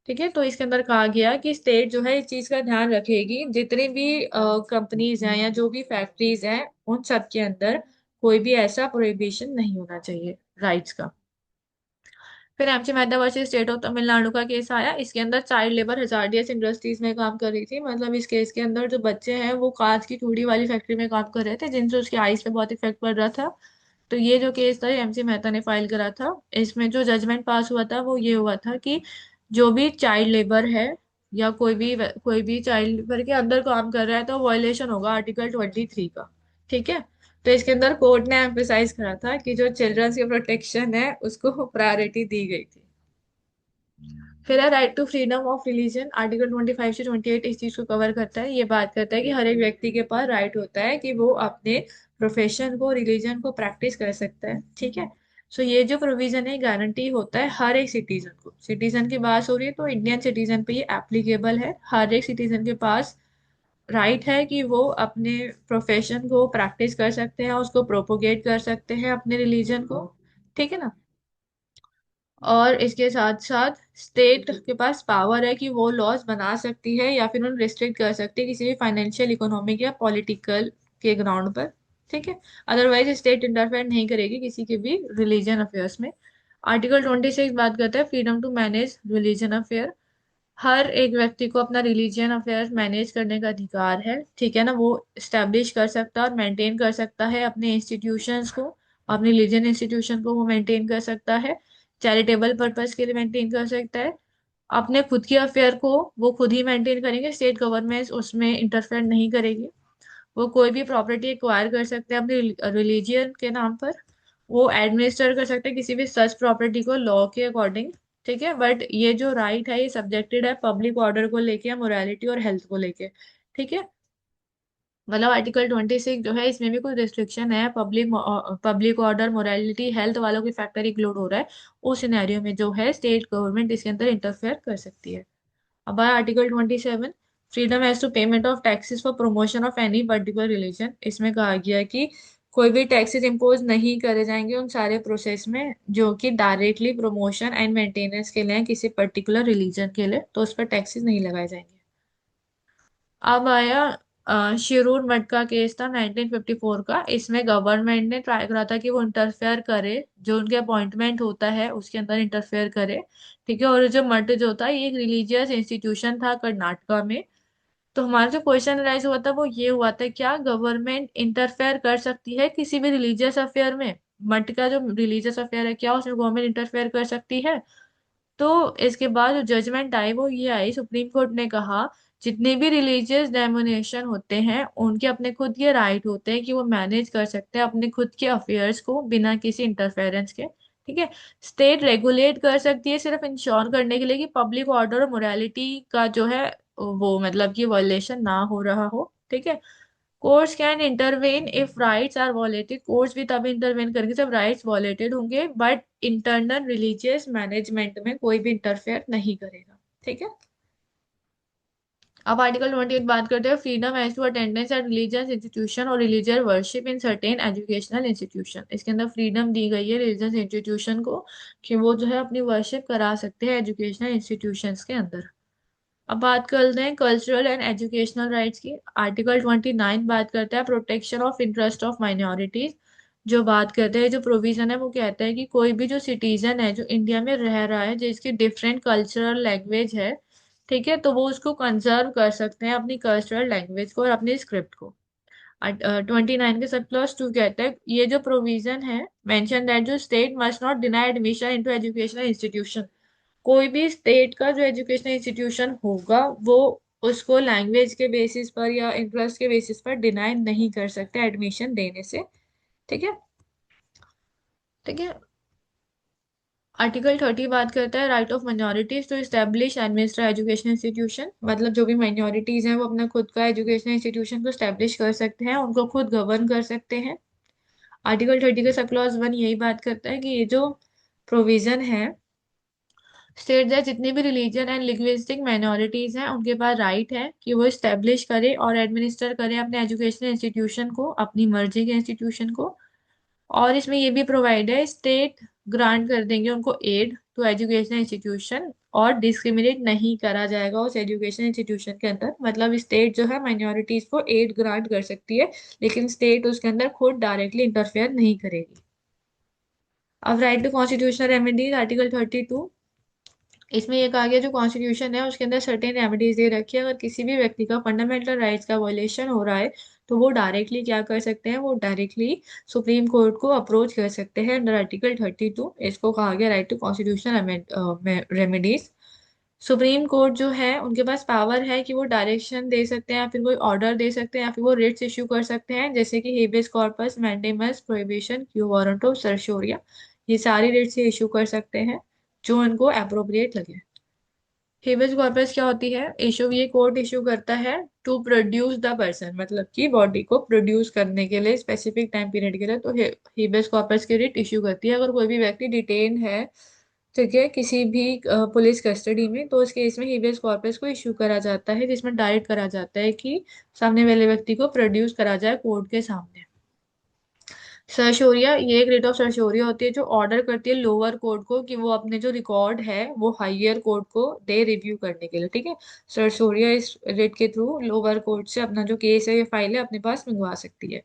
ठीक है, तो इसके अंदर कहा गया कि स्टेट जो है इस चीज का ध्यान रखेगी, जितनी भी कंपनीज हैं या जो भी फैक्ट्रीज हैं उन सब के अंदर कोई भी ऐसा प्रोहिबिशन नहीं होना चाहिए राइट्स का। फिर MC Mehta versus state of Tamil Nadu का केस आया। इसके अंदर चाइल्ड लेबर हजार्डियस इंडस्ट्रीज में काम कर रही थी, मतलब इस केस के अंदर जो बच्चे हैं वो कांच की चूड़ी वाली फैक्ट्री में काम कर रहे थे जिनसे उसकी आईज पे बहुत इफेक्ट पड़ रहा था। तो ये जो केस था एमसी मेहता ने फाइल करा था। इसमें जो जजमेंट पास हुआ था वो ये हुआ था कि जो भी चाइल्ड लेबर है या कोई भी चाइल्ड लेबर के अंदर काम कर रहा है तो वायलेशन होगा आर्टिकल 23 का। ठीक है, तो इसके अंदर कोर्ट ने एम्फेसाइज करा था कि जो चिल्ड्रंस की प्रोटेक्शन है उसको प्रायोरिटी दी गई थी। फिर है right to freedom of religion, article 25 से 28 इस चीज को कवर करता है। ये बात करता है कि हर एक व्यक्ति के पास राइट होता है कि वो अपने प्रोफेशन को, रिलीजन को प्रैक्टिस कर सकता है। ठीक है, सो ये जो प्रोविजन है गारंटी होता है हर एक सिटीजन को। सिटीजन की बात हो रही है तो इंडियन सिटीजन पे ये एप्लीकेबल है, हर एक सिटीजन के पास राइट है कि वो अपने प्रोफेशन को प्रैक्टिस कर सकते हैं, उसको प्रोपोगेट कर सकते हैं अपने रिलीजन को। ठीक है ना, और इसके साथ साथ स्टेट के पास पावर है कि वो लॉज बना सकती है या फिर उन्हें रिस्ट्रिक्ट कर सकती है किसी भी फाइनेंशियल, इकोनॉमिक या पॉलिटिकल के ग्राउंड पर। ठीक है, अदरवाइज स्टेट इंटरफेयर नहीं करेगी किसी के भी रिलीजन अफेयर्स में। आर्टिकल 26 बात करता है freedom to manage religion affair, हर एक व्यक्ति को अपना रिलीजियन अफेयर्स मैनेज करने का अधिकार है। ठीक है ना, वो स्टैब्लिश कर सकता है और मेंटेन कर सकता है अपने इंस्टीट्यूशंस को, अपने रिलीजियन इंस्टीट्यूशन को वो मेंटेन कर सकता है, चैरिटेबल पर्पस के लिए मेंटेन कर सकता है। अपने खुद के अफेयर को वो खुद ही मेंटेन करेंगे, स्टेट गवर्नमेंट उसमें इंटरफेयर नहीं करेगी। वो कोई भी प्रॉपर्टी एक्वायर कर सकते हैं अपने रिलीजियन के नाम पर, वो एडमिनिस्टर कर सकते हैं किसी भी सच प्रॉपर्टी को लॉ के अकॉर्डिंग। ठीक है, बट ये जो राइट है ये सब्जेक्टेड है पब्लिक ऑर्डर को लेके, मोरालिटी और हेल्थ को लेके। ठीक है, मतलब आर्टिकल 26 जो है इसमें भी कोई रिस्ट्रिक्शन है, पब्लिक ऑर्डर, मोरालिटी, हेल्थ वालों की फैक्टर इंक्लूड हो रहा है, उस सिनेरियो में जो है स्टेट गवर्नमेंट इसके अंदर इंटरफेयर कर सकती है। अब आया article 27, freedom as to payment of taxes for promotion of any particular religion. इसमें कहा गया कि कोई भी टैक्सेस इम्पोज नहीं करे जाएंगे उन सारे प्रोसेस में जो कि डायरेक्टली प्रमोशन एंड मेंटेनेंस के लिए हैं किसी पर्टिकुलर रिलीजन के लिए, तो उस पर टैक्सेस नहीं लगाए जाएंगे। अब आया शिरूर मठ का केस था 1954 का। इसमें गवर्नमेंट ने ट्राई करा था कि वो इंटरफेयर करे, जो उनके अपॉइंटमेंट होता है उसके अंदर इंटरफेयर करे। ठीक है, और जो मठ जो था ये एक रिलीजियस इंस्टीट्यूशन था कर्नाटका में। तो हमारा जो क्वेश्चन राइज हुआ था वो ये हुआ था, क्या गवर्नमेंट इंटरफेयर कर सकती है किसी भी रिलीजियस अफेयर में? मठ का जो रिलीजियस अफेयर है, क्या उसमें गवर्नमेंट इंटरफेयर कर सकती है? तो इसके बाद जो जजमेंट आई वो ये आई, सुप्रीम कोर्ट ने कहा जितने भी रिलीजियस डेमोनेशन होते हैं उनके अपने खुद के राइट होते हैं कि वो मैनेज कर सकते हैं अपने खुद के अफेयर्स को बिना किसी इंटरफेरेंस के। ठीक है, स्टेट रेगुलेट कर सकती है सिर्फ इंश्योर करने के लिए कि पब्लिक ऑर्डर और मोरालिटी का जो है वो मतलब कि वायलेशन ना हो रहा हो। ठीक है, courts can intervene if rights are violated. Courts भी तब इंटरवेन करेंगे जब राइट्स वॉलेटेड होंगे, बट इंटरनल रिलीजियस मैनेजमेंट में कोई भी इंटरफेयर नहीं करेगा। ठीक है, अब आर्टिकल 28 बात करते हैं freedom as to attendance at religious institution और religious worship in certain educational institution. इसके अंदर फ्रीडम दी गई है रिलीजियस इंस्टीट्यूशन को कि वो जो है अपनी वर्शिप करा सकते हैं एजुकेशनल इंस्टीट्यूशंस के अंदर। अब बात करते हैं कल्चरल एंड एजुकेशनल राइट्स की। आर्टिकल 29 बात करता है protection of interest of minorities. जो बात करते हैं, जो प्रोविजन है वो कहता है कि कोई भी जो सिटीजन है जो इंडिया में रह रहा है जिसकी डिफरेंट कल्चरल लैंग्वेज है, ठीक है, तो वो उसको कंजर्व कर सकते हैं अपनी कल्चरल लैंग्वेज को और अपनी स्क्रिप्ट को। 29 के सब क्लॉज 2 कहता है ये जो प्रोविजन है मेंशन दैट जो state must not deny admission into educational institution. कोई भी स्टेट का जो एजुकेशनल इंस्टीट्यूशन होगा वो उसको लैंग्वेज के बेसिस पर या इंटरेस्ट के बेसिस पर डिनाई नहीं कर सकते एडमिशन देने से। ठीक है, ठीक है। आर्टिकल 30 बात करता है right of minorities to establish administer education institution. मतलब जो भी माइनॉरिटीज हैं वो अपना खुद का एजुकेशन इंस्टीट्यूशन को एस्टेब्लिश कर सकते हैं, उनको खुद गवर्न कर सकते हैं। आर्टिकल 30 का सब क्लॉज 1 यही बात करता है कि ये जो प्रोविजन है स्टेट है जितनी भी रिलीजन एंड लिंग्विस्टिक माइनॉरिटीज हैं उनके पास राइट है कि वो इस्टेब्लिश करे और एडमिनिस्टर करे अपने एजुकेशनल इंस्टीट्यूशन को अपनी मर्जी के इंस्टीट्यूशन को। और इसमें ये भी प्रोवाइड है स्टेट ग्रांट कर देंगे उनको एड टू एजुकेशनल इंस्टीट्यूशन और डिस्क्रिमिनेट नहीं करा जाएगा उस एजुकेशन इंस्टीट्यूशन के अंदर। मतलब स्टेट जो है माइनॉरिटीज को एड ग्रांट कर सकती है लेकिन स्टेट उसके अंदर खुद डायरेक्टली इंटरफेयर नहीं करेगी। अब right to constitutional remedies article 32। इसमें ये कहा गया जो कॉन्स्टिट्यूशन है उसके अंदर सर्टेन रेमेडीज दे रखी है, अगर किसी भी व्यक्ति का फंडामेंटल राइट्स का वायलेशन हो रहा है तो वो डायरेक्टली क्या कर सकते हैं, वो डायरेक्टली सुप्रीम कोर्ट को अप्रोच कर सकते हैं अंडर आर्टिकल 32। इसको कहा गया right to constitutional remedies. Supreme court जो है उनके पास पावर है कि वो डायरेक्शन दे सकते हैं या फिर कोई ऑर्डर दे सकते हैं या फिर वो रिट्स इश्यू कर सकते हैं, जैसे कि habeas corpus, mandamus, prohibition, quo warranto of certiorari. ये सारी रिट्स इश्यू कर सकते हैं जो उनको अप्रोप्रिएट लगे। हेबियस कॉर्पस क्या होती है? इशू ये कोर्ट इशू करता है टू प्रोड्यूस द पर्सन, मतलब कि बॉडी को प्रोड्यूस करने के लिए स्पेसिफिक टाइम पीरियड के लिए, तो हेबियस कॉर्पस की रिट इशू करती है अगर कोई भी व्यक्ति डिटेन है, ठीक है, किसी भी पुलिस कस्टडी में, तो उस केस में हेबियस कॉर्पस को इशू करा जाता है जिसमें डायरेक्ट करा जाता है कि सामने वाले व्यक्ति को प्रोड्यूस करा जाए कोर्ट के सामने। सरशोरिया ये एक रिट ऑफ सरशोरिया होती है जो ऑर्डर करती है लोअर कोर्ट को कि वो अपने जो रिकॉर्ड है वो हायर कोर्ट को दे रिव्यू करने के लिए। ठीक है, सरशोरिया इस रिट के थ्रू लोअर कोर्ट से अपना जो केस है या फाइल है अपने पास मंगवा सकती है।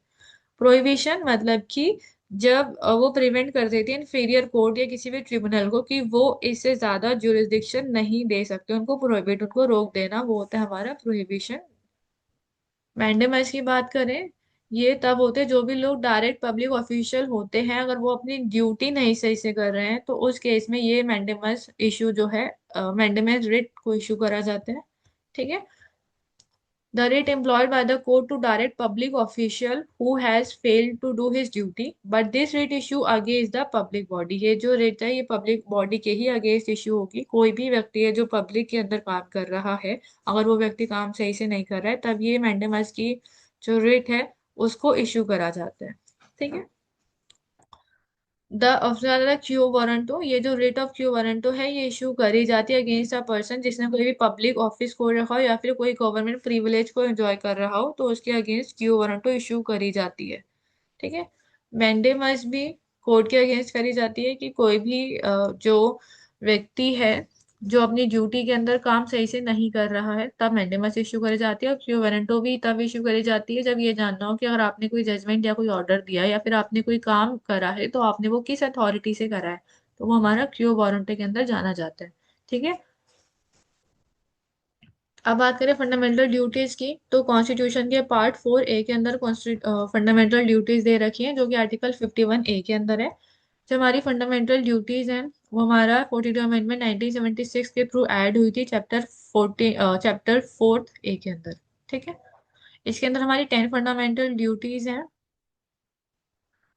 प्रोहिबिशन मतलब कि जब वो प्रिवेंट कर देती है इन्फीरियर कोर्ट या किसी भी ट्रिब्यूनल को कि वो इससे ज्यादा जुरिस्डिक्शन नहीं दे सकते, उनको प्रोहिबिट, उनको रोक देना, वो होता है हमारा प्रोहिबिशन। मैंडेमस की बात करें, ये तब होते हैं जो भी लोग डायरेक्ट पब्लिक ऑफिशियल होते हैं, अगर वो अपनी ड्यूटी नहीं सही से कर रहे हैं तो उस केस में ये मैंडेमस इशू जो है मैंडेमस रिट को इशू करा जाता है। ठीक है, the writ employed by the court to direct public official who has failed to do his duty, but this writ issue against the public body। ये जो writ है ये पब्लिक बॉडी के ही अगेंस्ट इशू होगी। कोई भी व्यक्ति है जो पब्लिक के अंदर काम कर रहा है, अगर वो व्यक्ति काम सही से नहीं कर रहा है तब ये मैंडेमस की जो writ है उसको इशू करा जाता है। ठीक है, द अफजल क्यू वारंटो, ये जो रेट ऑफ क्यू वारंटो है ये इशू करी जाती है अगेंस्ट अ पर्सन जिसने कोई भी पब्लिक ऑफिस खोल रखा हो या फिर कोई गवर्नमेंट प्रिविलेज को एंजॉय कर रहा हो, तो उसके अगेंस्ट क्यू वारंटो इशू करी जाती है। ठीक है, मैंडेमस भी कोर्ट के अगेंस्ट करी जाती है कि कोई भी जो व्यक्ति है जो अपनी ड्यूटी के अंदर काम सही से नहीं कर रहा है, तब मैंडेमस इश्यू करी जाती है। और क्यू वारंटो भी तब इश्यू करी जाती है जब ये जानना हो कि अगर आपने कोई जजमेंट या कोई ऑर्डर दिया है या फिर आपने कोई काम करा है तो आपने वो किस अथॉरिटी से करा है, तो वो हमारा क्यू वारंटो के अंदर जाना जाता है। ठीक है। अब बात करें फंडामेंटल ड्यूटीज की, तो कॉन्स्टिट्यूशन के पार्ट 4A के अंदर फंडामेंटल ड्यूटीज दे रखी हैं, जो कि आर्टिकल 51A के अंदर है। जो हमारी फंडामेंटल ड्यूटीज हैं वो हमारा 42 अमेंडमेंट 1976 के थ्रू ऐड हुई थी चैप्टर 4A के अंदर। ठीक है। इसके अंदर हमारी 10 फंडामेंटल ड्यूटीज हैं।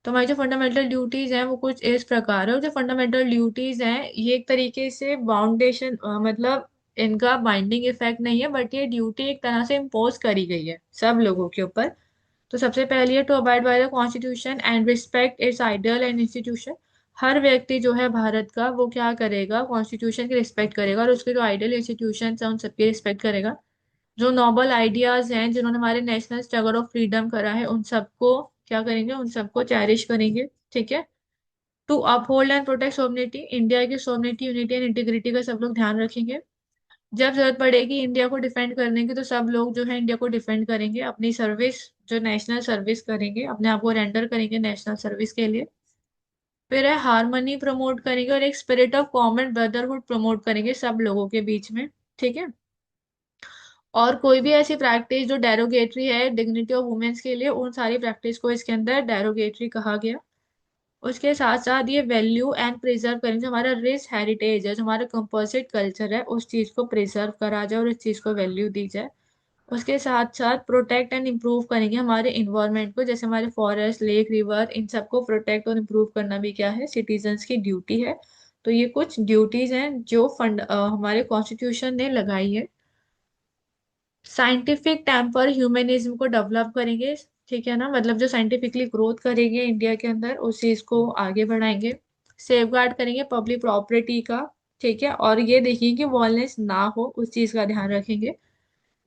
तो हमारी जो फंडामेंटल ड्यूटीज हैं वो कुछ इस प्रकार है। और जो फंडामेंटल ड्यूटीज हैं ये एक तरीके से बाउंडेशन, मतलब इनका बाइंडिंग इफेक्ट नहीं है, बट ये ड्यूटी एक तरह से इम्पोज करी गई है सब लोगों के ऊपर। तो सबसे पहली है to abide by the constitution and respect its ideal and institution. हर व्यक्ति जो है भारत का वो क्या करेगा, कॉन्स्टिट्यूशन की रिस्पेक्ट करेगा और उसके जो आइडियल इंस्टीट्यूशन है उन सबकी रिस्पेक्ट करेगा। जो नोबल आइडियाज हैं जिन्होंने हमारे नेशनल स्ट्रगल ऑफ फ्रीडम करा है उन सबको क्या करेंगे, उन सबको चेरिश करेंगे। ठीक है। To uphold and protect sovereignty, India की सोवनिटी यूनिटी एंड इंटीग्रिटी का सब लोग ध्यान रखेंगे। जब जरूरत पड़ेगी इंडिया को डिफेंड करने की तो सब लोग जो है इंडिया को डिफेंड करेंगे, अपनी सर्विस जो नेशनल सर्विस करेंगे, अपने आप को रेंडर करेंगे नेशनल सर्विस के लिए। फिर है हारमनी प्रमोट करेंगे और एक spirit of common brotherhood promote करेंगे सब लोगों के बीच में। ठीक है। और कोई भी ऐसी प्रैक्टिस जो डेरोगेटरी है डिग्निटी ऑफ वुमेन्स के लिए, उन सारी प्रैक्टिस को इसके अंदर डेरोगेटरी कहा गया। उसके साथ साथ ये वैल्यू एंड प्रिजर्व करेंगे, जो हमारा रिच हेरिटेज है, जो हमारा कंपोजिट कल्चर है, उस चीज को प्रिजर्व करा जाए और उस चीज को वैल्यू दी जाए। उसके साथ साथ प्रोटेक्ट एंड इम्प्रूव करेंगे हमारे इन्वायरमेंट को, जैसे हमारे फॉरेस्ट लेक रिवर, इन सबको प्रोटेक्ट और इम्प्रूव करना भी क्या है, सिटीजन्स की ड्यूटी है। तो ये कुछ ड्यूटीज हैं जो हमारे कॉन्स्टिट्यूशन ने लगाई है। साइंटिफिक टेम्पर ह्यूमनिज्म को डेवलप करेंगे। ठीक है ना, मतलब जो साइंटिफिकली ग्रोथ करेंगे इंडिया के अंदर उस चीज को आगे बढ़ाएंगे। सेफ गार्ड करेंगे पब्लिक प्रॉपर्टी का। ठीक है। और ये देखिए कि वॉयलेंस ना हो, उस चीज का ध्यान रखेंगे।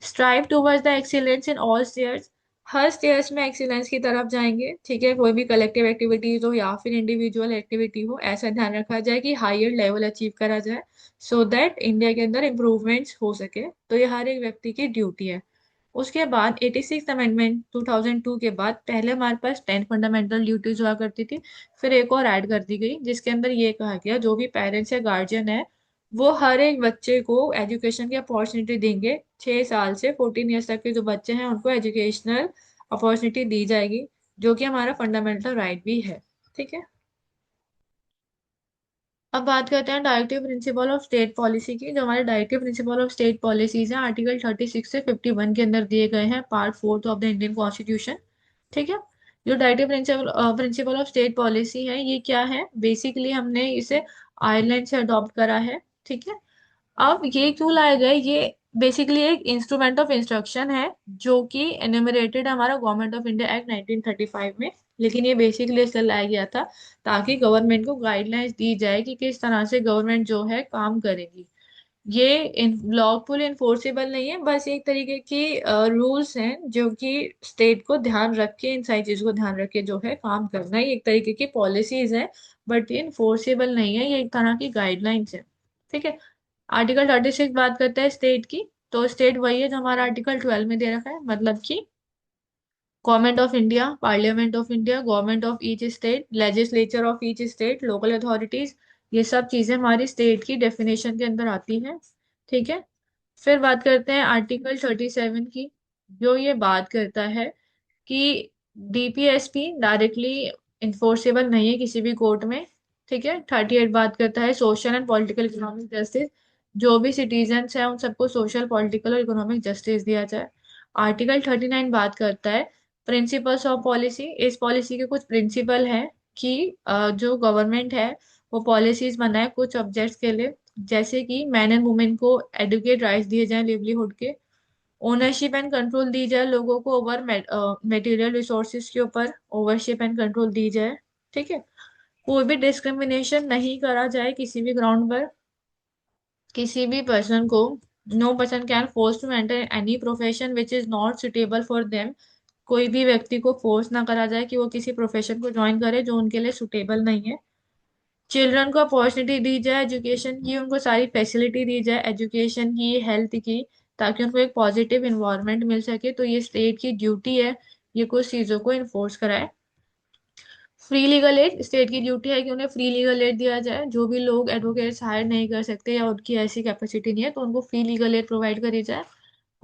Strive towards the excellence in all stairs, her stairs में एक्सीलेंस की तरफ जाएंगे। ठीक है। कोई भी कलेक्टिव एक्टिविटीज हो या फिर इंडिविजुअल एक्टिविटी हो, ऐसा ध्यान रखा जाए कि हायर लेवल अचीव करा जाए, सो दैट इंडिया के अंदर इम्प्रूवमेंट्स हो सके। तो ये हर एक व्यक्ति की ड्यूटी है। उसके बाद 86 अमेंडमेंट 2002 के बाद पहले हमारे पास 10 फंडामेंटल ड्यूटीज हुआ करती थी। फिर एक और ऐड कर दी गई जिसके अंदर ये कहा गया जो भी पेरेंट्स या गार्जियन है वो हर एक बच्चे को एजुकेशन की अपॉर्चुनिटी देंगे। 6 साल से 14 ईयर्स तक के जो बच्चे हैं उनको एजुकेशनल अपॉर्चुनिटी दी जाएगी, जो कि हमारा फंडामेंटल राइट भी है। ठीक है। अब बात करते हैं directive principle of state policy की। जो हमारे directive principle of state policies हैं आर्टिकल 36 से 51 के अंदर दिए गए हैं, part 4 of the Indian constitution. ठीक है। जो directive principle principle of state policy है ये क्या है, बेसिकली हमने इसे आयरलैंड से अडॉप्ट करा है। ठीक है। अब ये क्यों लाया गया, ये बेसिकली एक इंस्ट्रूमेंट ऑफ इंस्ट्रक्शन है जो कि एनिमरेटेड हमारा गवर्नमेंट ऑफ इंडिया एक्ट 1935 में। लेकिन ये बेसिकली इसलिए लाया गया था ताकि गवर्नमेंट को गाइडलाइंस दी जाए कि किस तरह से गवर्नमेंट जो है काम करेगी। ये लॉफुल इन्फोर्सेबल नहीं है, बस एक तरीके की रूल्स हैं जो कि स्टेट को ध्यान रख के, इन सारी चीजों को ध्यान रख के जो है काम करना है। ये एक तरीके की पॉलिसीज है, बट ये इन्फोर्सेबल नहीं है, ये एक तरह की गाइडलाइंस है। ठीक है। आर्टिकल 36 बात करता है स्टेट की। तो स्टेट वही है जो हमारा आर्टिकल 12 में दे रखा है, मतलब कि government of India, parliament of India, government of each state, legislature of each state, local authorities, ये सब चीजें हमारी स्टेट की डेफिनेशन के अंदर आती हैं। ठीक है। फिर बात करते हैं आर्टिकल 37 की, जो ये बात करता है कि डीपीएसपी डायरेक्टली इन्फोर्सेबल नहीं है किसी भी कोर्ट में। ठीक है। 38 बात करता है social and political economic justice, जो भी सिटीजन्स हैं उन सबको सोशल पॉलिटिकल और इकोनॉमिक जस्टिस दिया जाए। आर्टिकल 39 बात करता है प्रिंसिपल्स ऑफ पॉलिसी, इस पॉलिसी के कुछ प्रिंसिपल हैं कि जो गवर्नमेंट है वो पॉलिसीज बनाए कुछ ऑब्जेक्ट्स के लिए, जैसे कि मैन एंड वुमेन को एडुकेट राइट्स दिए जाएं लिवलीहुड के, ओनरशिप एंड कंट्रोल दी जाए लोगों को ओवर मटेरियल रिसोर्सेज के ऊपर, ओवरशिप एंड कंट्रोल दी जाए। ठीक है। कोई भी डिस्क्रिमिनेशन नहीं करा जाए किसी भी ग्राउंड पर किसी भी पर्सन को। No person can force to enter any profession which is not suitable for them, कोई भी व्यक्ति को फोर्स ना करा जाए कि वो किसी प्रोफेशन को ज्वाइन करे जो उनके लिए सुटेबल नहीं है। चिल्ड्रन को अपॉर्चुनिटी दी जाए एजुकेशन की, उनको सारी फैसिलिटी दी जाए एजुकेशन की, हेल्थ की, ताकि उनको एक पॉजिटिव इन्वायरमेंट मिल सके। तो ये स्टेट की ड्यूटी है, ये कुछ चीज़ों को इन्फोर्स कराए। फ्री लीगल एड, स्टेट की ड्यूटी है कि उन्हें फ्री लीगल एड दिया जाए। जो भी लोग एडवोकेट्स हायर नहीं कर सकते या उनकी ऐसी कैपेसिटी नहीं है तो उनको फ्री लीगल एड प्रोवाइड करी जाए।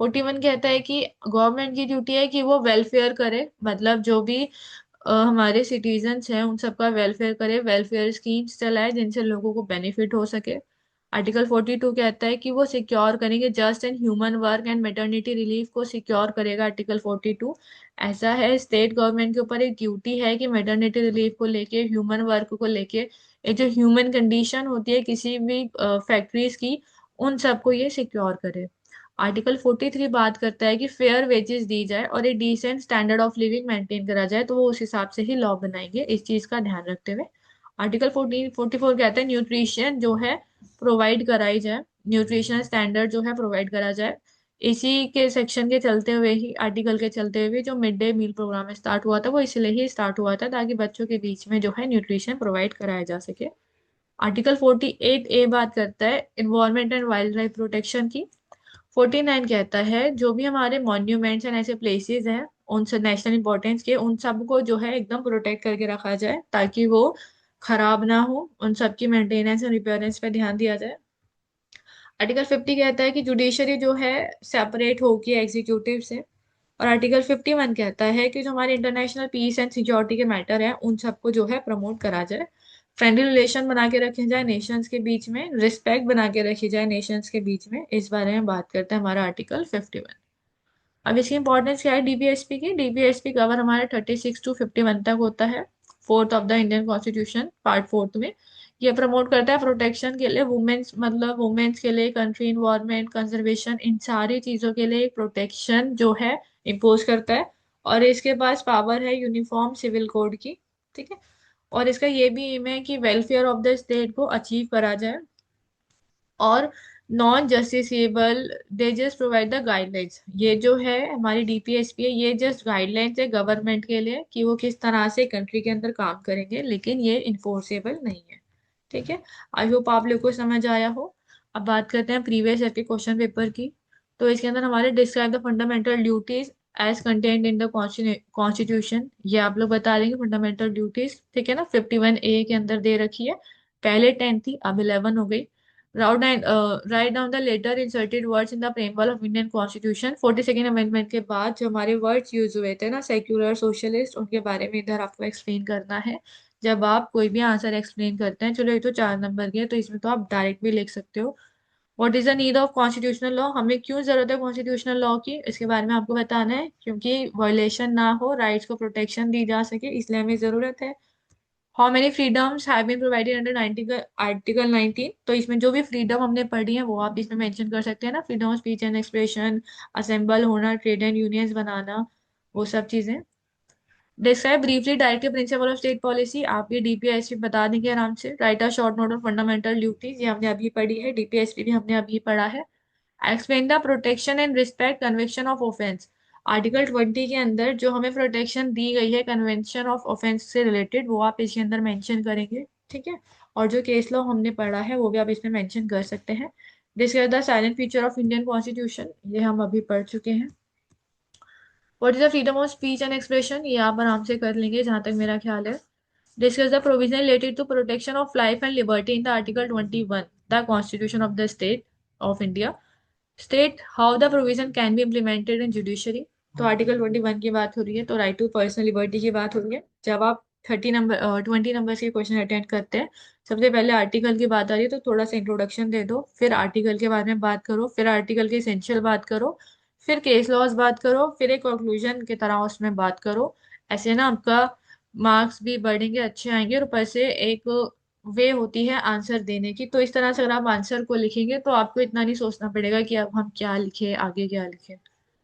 41 कहता है कि गवर्नमेंट की ड्यूटी है कि वो वेलफेयर करे, मतलब जो भी हमारे सिटीजन्स हैं उन सबका वेलफेयर करे, वेलफेयर स्कीम्स चलाए जिनसे लोगों को बेनिफिट हो सके। आर्टिकल 42 कहता है कि वो सिक्योर करेंगे just and human work and maternity relief को सिक्योर करेगा आर्टिकल 42। ऐसा है, स्टेट गवर्नमेंट के ऊपर एक ड्यूटी है कि मेटर्निटी रिलीफ को लेके, ह्यूमन वर्क को लेके, ये जो ह्यूमन कंडीशन होती है किसी भी फैक्ट्रीज की, उन सबको ये सिक्योर करे। आर्टिकल 43 बात करता है कि फेयर वेजेस दी जाए और एक decent standard of living maintain करा जाए, तो वो उस हिसाब से ही लॉ बनाएंगे इस चीज का ध्यान रखते हुए। आर्टिकल 44 कहता है न्यूट्रिशन जो है प्रोवाइड कराई जाए, न्यूट्रिशन स्टैंडर्ड जो है प्रोवाइड करा जाए। इसी के सेक्शन के चलते हुए ही, आर्टिकल के चलते हुए जो mid day meal programme start हुआ था वो इसलिए ही स्टार्ट हुआ था ताकि बच्चों के बीच में जो है न्यूट्रिशन प्रोवाइड कराया जा सके। आर्टिकल 48A बात करता है environment and wild life protection की। 49 कहता है जो भी हमारे मॉन्यूमेंट्स एंड ऐसे प्लेसेस हैं उन सब नेशनल इंपॉर्टेंस के, उन सबको जो है एकदम प्रोटेक्ट करके रखा जाए ताकि वो खराब ना हो, उन सबकी मेंटेनेंस और रिपेयरेंस पे ध्यान दिया जाए। आर्टिकल 50 कहता है कि जुडिशरी जो है सेपरेट होगी एग्जीक्यूटिव से। और आर्टिकल 51 कहता है कि जो हमारे इंटरनेशनल पीस एंड सिक्योरिटी के मैटर हैं उन सबको जो है प्रमोट करा जाए। फ्रेंडली रिलेशन बना के रखे जाए नेशंस के बीच में, रिस्पेक्ट बना के रखी जाए नेशंस के बीच में, इस बारे में बात करता है हमारा आर्टिकल 51। अब इसकी इंपॉर्टेंस क्या है डीपीएसपी की? डीपीएसपी कवर हमारे 36 to 51 तक होता है, fourth of the Indian constitution part fourth में। ये प्रमोट करता है प्रोटेक्शन के लिए वुमेन्स, मतलब वुमेन्स के लिए, कंट्री इन्वायरमेंट कंजर्वेशन, इन सारी चीजों के लिए प्रोटेक्शन जो है इम्पोज करता है। और इसके पास पावर है यूनिफॉर्म सिविल कोड की, ठीक है। और इसका ये भी एम है कि वेलफेयर ऑफ द स्टेट को अचीव करा जाए। और non justiciable they just provide the guidelines, ये जो है हमारी डीपीएसपी है ये जस्ट गाइडलाइंस है गवर्नमेंट के लिए कि वो किस तरह से कंट्री के अंदर काम करेंगे, लेकिन ये इन्फोर्सेबल नहीं है, ठीक है। आई होप आप लोग को समझ आया हो। अब बात करते हैं प्रीवियस ईयर के क्वेश्चन पेपर की। तो इसके अंदर हमारे describe the fundamental duties as content in the constitution, ये आप लोग बता देंगे फंडामेंटल ड्यूटीज, ठीक है ना। 51A के अंदर दे रखी है, पहले 10 थी अब 11 हो गई। Write down the later inserted words in the preamble of Indian constitution. 42nd amendment के बाद जो हमारे वर्ड्स यूज हुए थे ना, सेक्युलर सोशलिस्ट, उनके बारे में इधर आपको एक्सप्लेन करना है। जब आप कोई भी आंसर एक्सप्लेन करते हैं, चलो ये तो 4 नंबर के है तो इसमें तो आप डायरेक्ट भी लिख सकते हो। What is the need of constitutional law, हमें क्यों जरूरत है कॉन्स्टिट्यूशनल लॉ की, इसके बारे में आपको बताना है। क्योंकि वायलेशन ना हो, राइट्स को प्रोटेक्शन दी जा सके, इसलिए हमें जरूरत है। How many freedoms have been provided under 90 article 19, तो इसमें जो भी फ्रीडम हमने पढ़ी है वो आप इसमें मेंशन कर सकते हैं ना, freedom of speech and expression, assemble होना, ट्रेड एंड यूनियंस बनाना, वो सब चीजें। Describe briefly directive principle of state policy, आप ये डीपीएसपी बता देंगे आराम से। Right a short note on fundamental duties, ये हमने अभी पढ़ी है, डीपीएसपी भी हमने अभी पढ़ा है। Explain the protection and respect conviction of offence, article 20 के अंदर जो हमें प्रोटेक्शन दी गई है कन्वेंशन ऑफ ऑफेंस से रिलेटेड, वो आप इसके अंदर मेंशन करेंगे, ठीक है। और जो केस लॉ हमने पढ़ा है वो भी आप इसमें मेंशन कर सकते हैं। Discuss the silent feature of Indian constitution, ये हम अभी पढ़ चुके हैं। What is the freedom of speech and expression, ये आप आराम से कर लेंगे जहां तक मेरा ख्याल है। Discuss the provision related to protection of life and liberty in the article 21 the constitution of the state of India. State how the provision can be implemented in judiciary, तो आर्टिकल 21 की बात हो रही है, तो राइट टू पर्सनल लिबर्टी की बात हो रही है। जब आप 20 नंबर के क्वेश्चन अटेंड करते हैं, सबसे पहले आर्टिकल की बात आ रही है तो थोड़ा सा इंट्रोडक्शन दे दो, फिर आर्टिकल के बारे में बात करो, फिर आर्टिकल के एसेंशियल बात करो, फिर केस लॉज बात करो, फिर एक कंक्लूजन की तरह उसमें बात करो। ऐसे ना आपका मार्क्स भी बढ़ेंगे, अच्छे आएंगे, और ऊपर से एक वे होती है आंसर देने की। तो इस तरह से अगर आप आंसर को लिखेंगे तो आपको इतना नहीं सोचना पड़ेगा कि अब हम क्या लिखे, आगे क्या लिखे,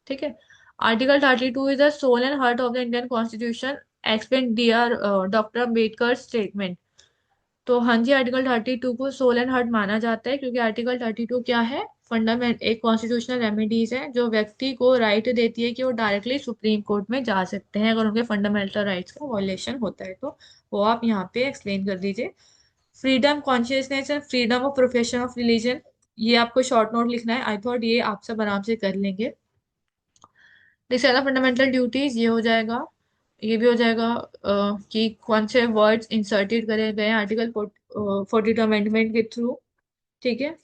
ठीक है। Article 32 is the soul and heart of the Indian constitution, explain dear doctor Ambedkar statement. तो हाँ जी, आर्टिकल 32 को सोल एंड हार्ट माना जाता है क्योंकि आर्टिकल 32 क्या है, फंडामेंट एक कॉन्स्टिट्यूशनल रेमेडीज है जो व्यक्ति को राइट देती है कि वो डायरेक्टली सुप्रीम कोर्ट में जा सकते हैं अगर उनके फंडामेंटल राइट्स का वॉयलेशन होता है तो वो आप यहाँ पे एक्सप्लेन कर दीजिए। Freedom consciousness and freedom of profession of religion, ये आपको शॉर्ट नोट लिखना है। आई थॉट ये आप सब आराम से कर लेंगे। दिस फंडामेंटल ड्यूटीज ये हो जाएगा। ये भी हो जाएगा कि कौन से वर्ड्स इंसर्टेड करे गए आर्टिकल 42 अमेंडमेंट के थ्रू। ठीक है।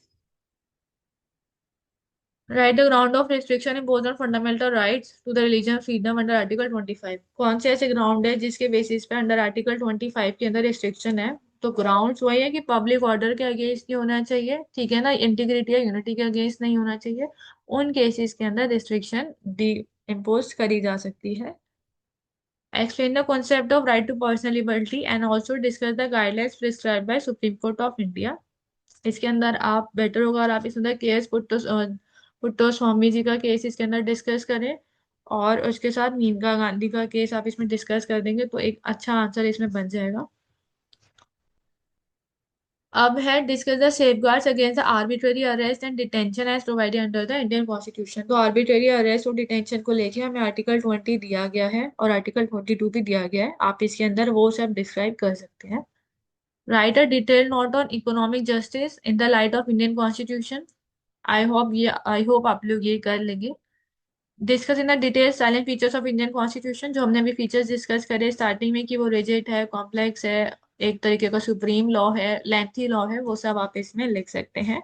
Write the ground of restriction imposed on fundamental rights to the religion freedom under article 25। कौन से ऐसे ग्राउंड है जिसके बेसिस पे अंडर आर्टिकल 25 के अंदर रिस्ट्रिक्शन है? तो ग्राउंड्स वही है कि पब्लिक ऑर्डर के अगेंस्ट नहीं होना चाहिए, ठीक है ना, इंटीग्रिटी या यूनिटी के अगेंस्ट नहीं होना चाहिए। उन केसेस के अंदर रिस्ट्रिक्शन डी इम्पोज करी जा सकती है। Explain the concept of right to personal liberty and also discuss the guidelines prescribed by Supreme Court of India। इसके अंदर आप बेटर होगा और आप इसके अंदर केएस पुट्टो स्वामी जी का केस इसके अंदर डिस्कस करें और उसके साथ मेनका गांधी का केस आप इसमें डिस्कस कर देंगे तो एक अच्छा आंसर इसमें बन जाएगा। अब है discuss the safeguards against the arbitrary arrest and detention as provided under the Indian constitution. तो आर्बिट्ररी अरेस्ट और डिटेंशन को लेके हमें आर्टिकल 20 दिया गया है और आर्टिकल 22 भी दिया गया है, आप इसके अंदर वो सब डिस्क्राइब कर सकते हैं। Right a detail note on economic justice in the light of Indian constitution. I hope आप लोग ये कर लेंगे। Discuss in the detail salient features of Indian constitution, जो हमने अभी फीचर्स डिस्कस करे स्टार्टिंग में कि वो रिजिड है, कॉम्प्लेक्स है, एक तरीके का सुप्रीम लॉ है, लेंथी लॉ है, वो सब आप इसमें लिख सकते हैं।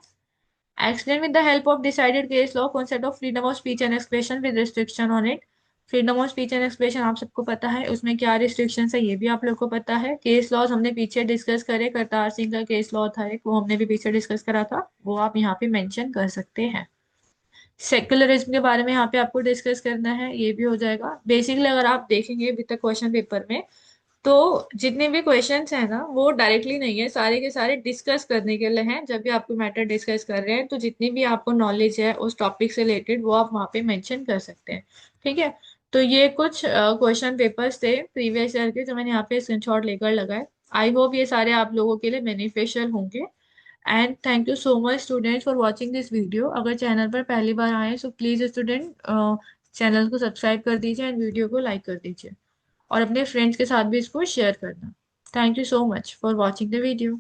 Explain with the help of decided case law concept of freedom of speech and expression with restriction on it. Freedom of speech and expression आप सबको पता है, उसमें क्या रिस्ट्रिक्शन है ये भी आप लोग को पता है। केस लॉज हमने पीछे डिस्कस करे, करतार सिंह का केस लॉ था एक, वो हमने भी पीछे डिस्कस करा था, वो आप यहाँ पे मेंशन कर सकते हैं। सेक्युलरिज्म के बारे में यहाँ पे आपको डिस्कस करना है, ये भी हो जाएगा। बेसिकली अगर आप देखेंगे अभी तक क्वेश्चन पेपर में तो जितने भी क्वेश्चंस हैं ना वो डायरेक्टली नहीं है, सारे के सारे डिस्कस करने के लिए हैं। जब भी आपको मैटर डिस्कस कर रहे हैं तो जितनी भी आपको नॉलेज है उस टॉपिक से रिलेटेड वो आप वहाँ पे मेंशन कर सकते हैं। ठीक है। तो ये कुछ क्वेश्चन पेपर्स थे प्रीवियस ईयर के जो मैंने यहाँ पे स्क्रीनशॉट लेकर लगाए। आई होप ये सारे आप लोगों के लिए बेनिफिशियल होंगे। And thank you so much students for watching this video. अगर चैनल पर पहली बार आए सो प्लीज़ स्टूडेंट चैनल को सब्सक्राइब कर दीजिए एंड वीडियो को लाइक कर दीजिए और अपने फ्रेंड्स के साथ भी इसको शेयर करना। Thank you so much for watching the video.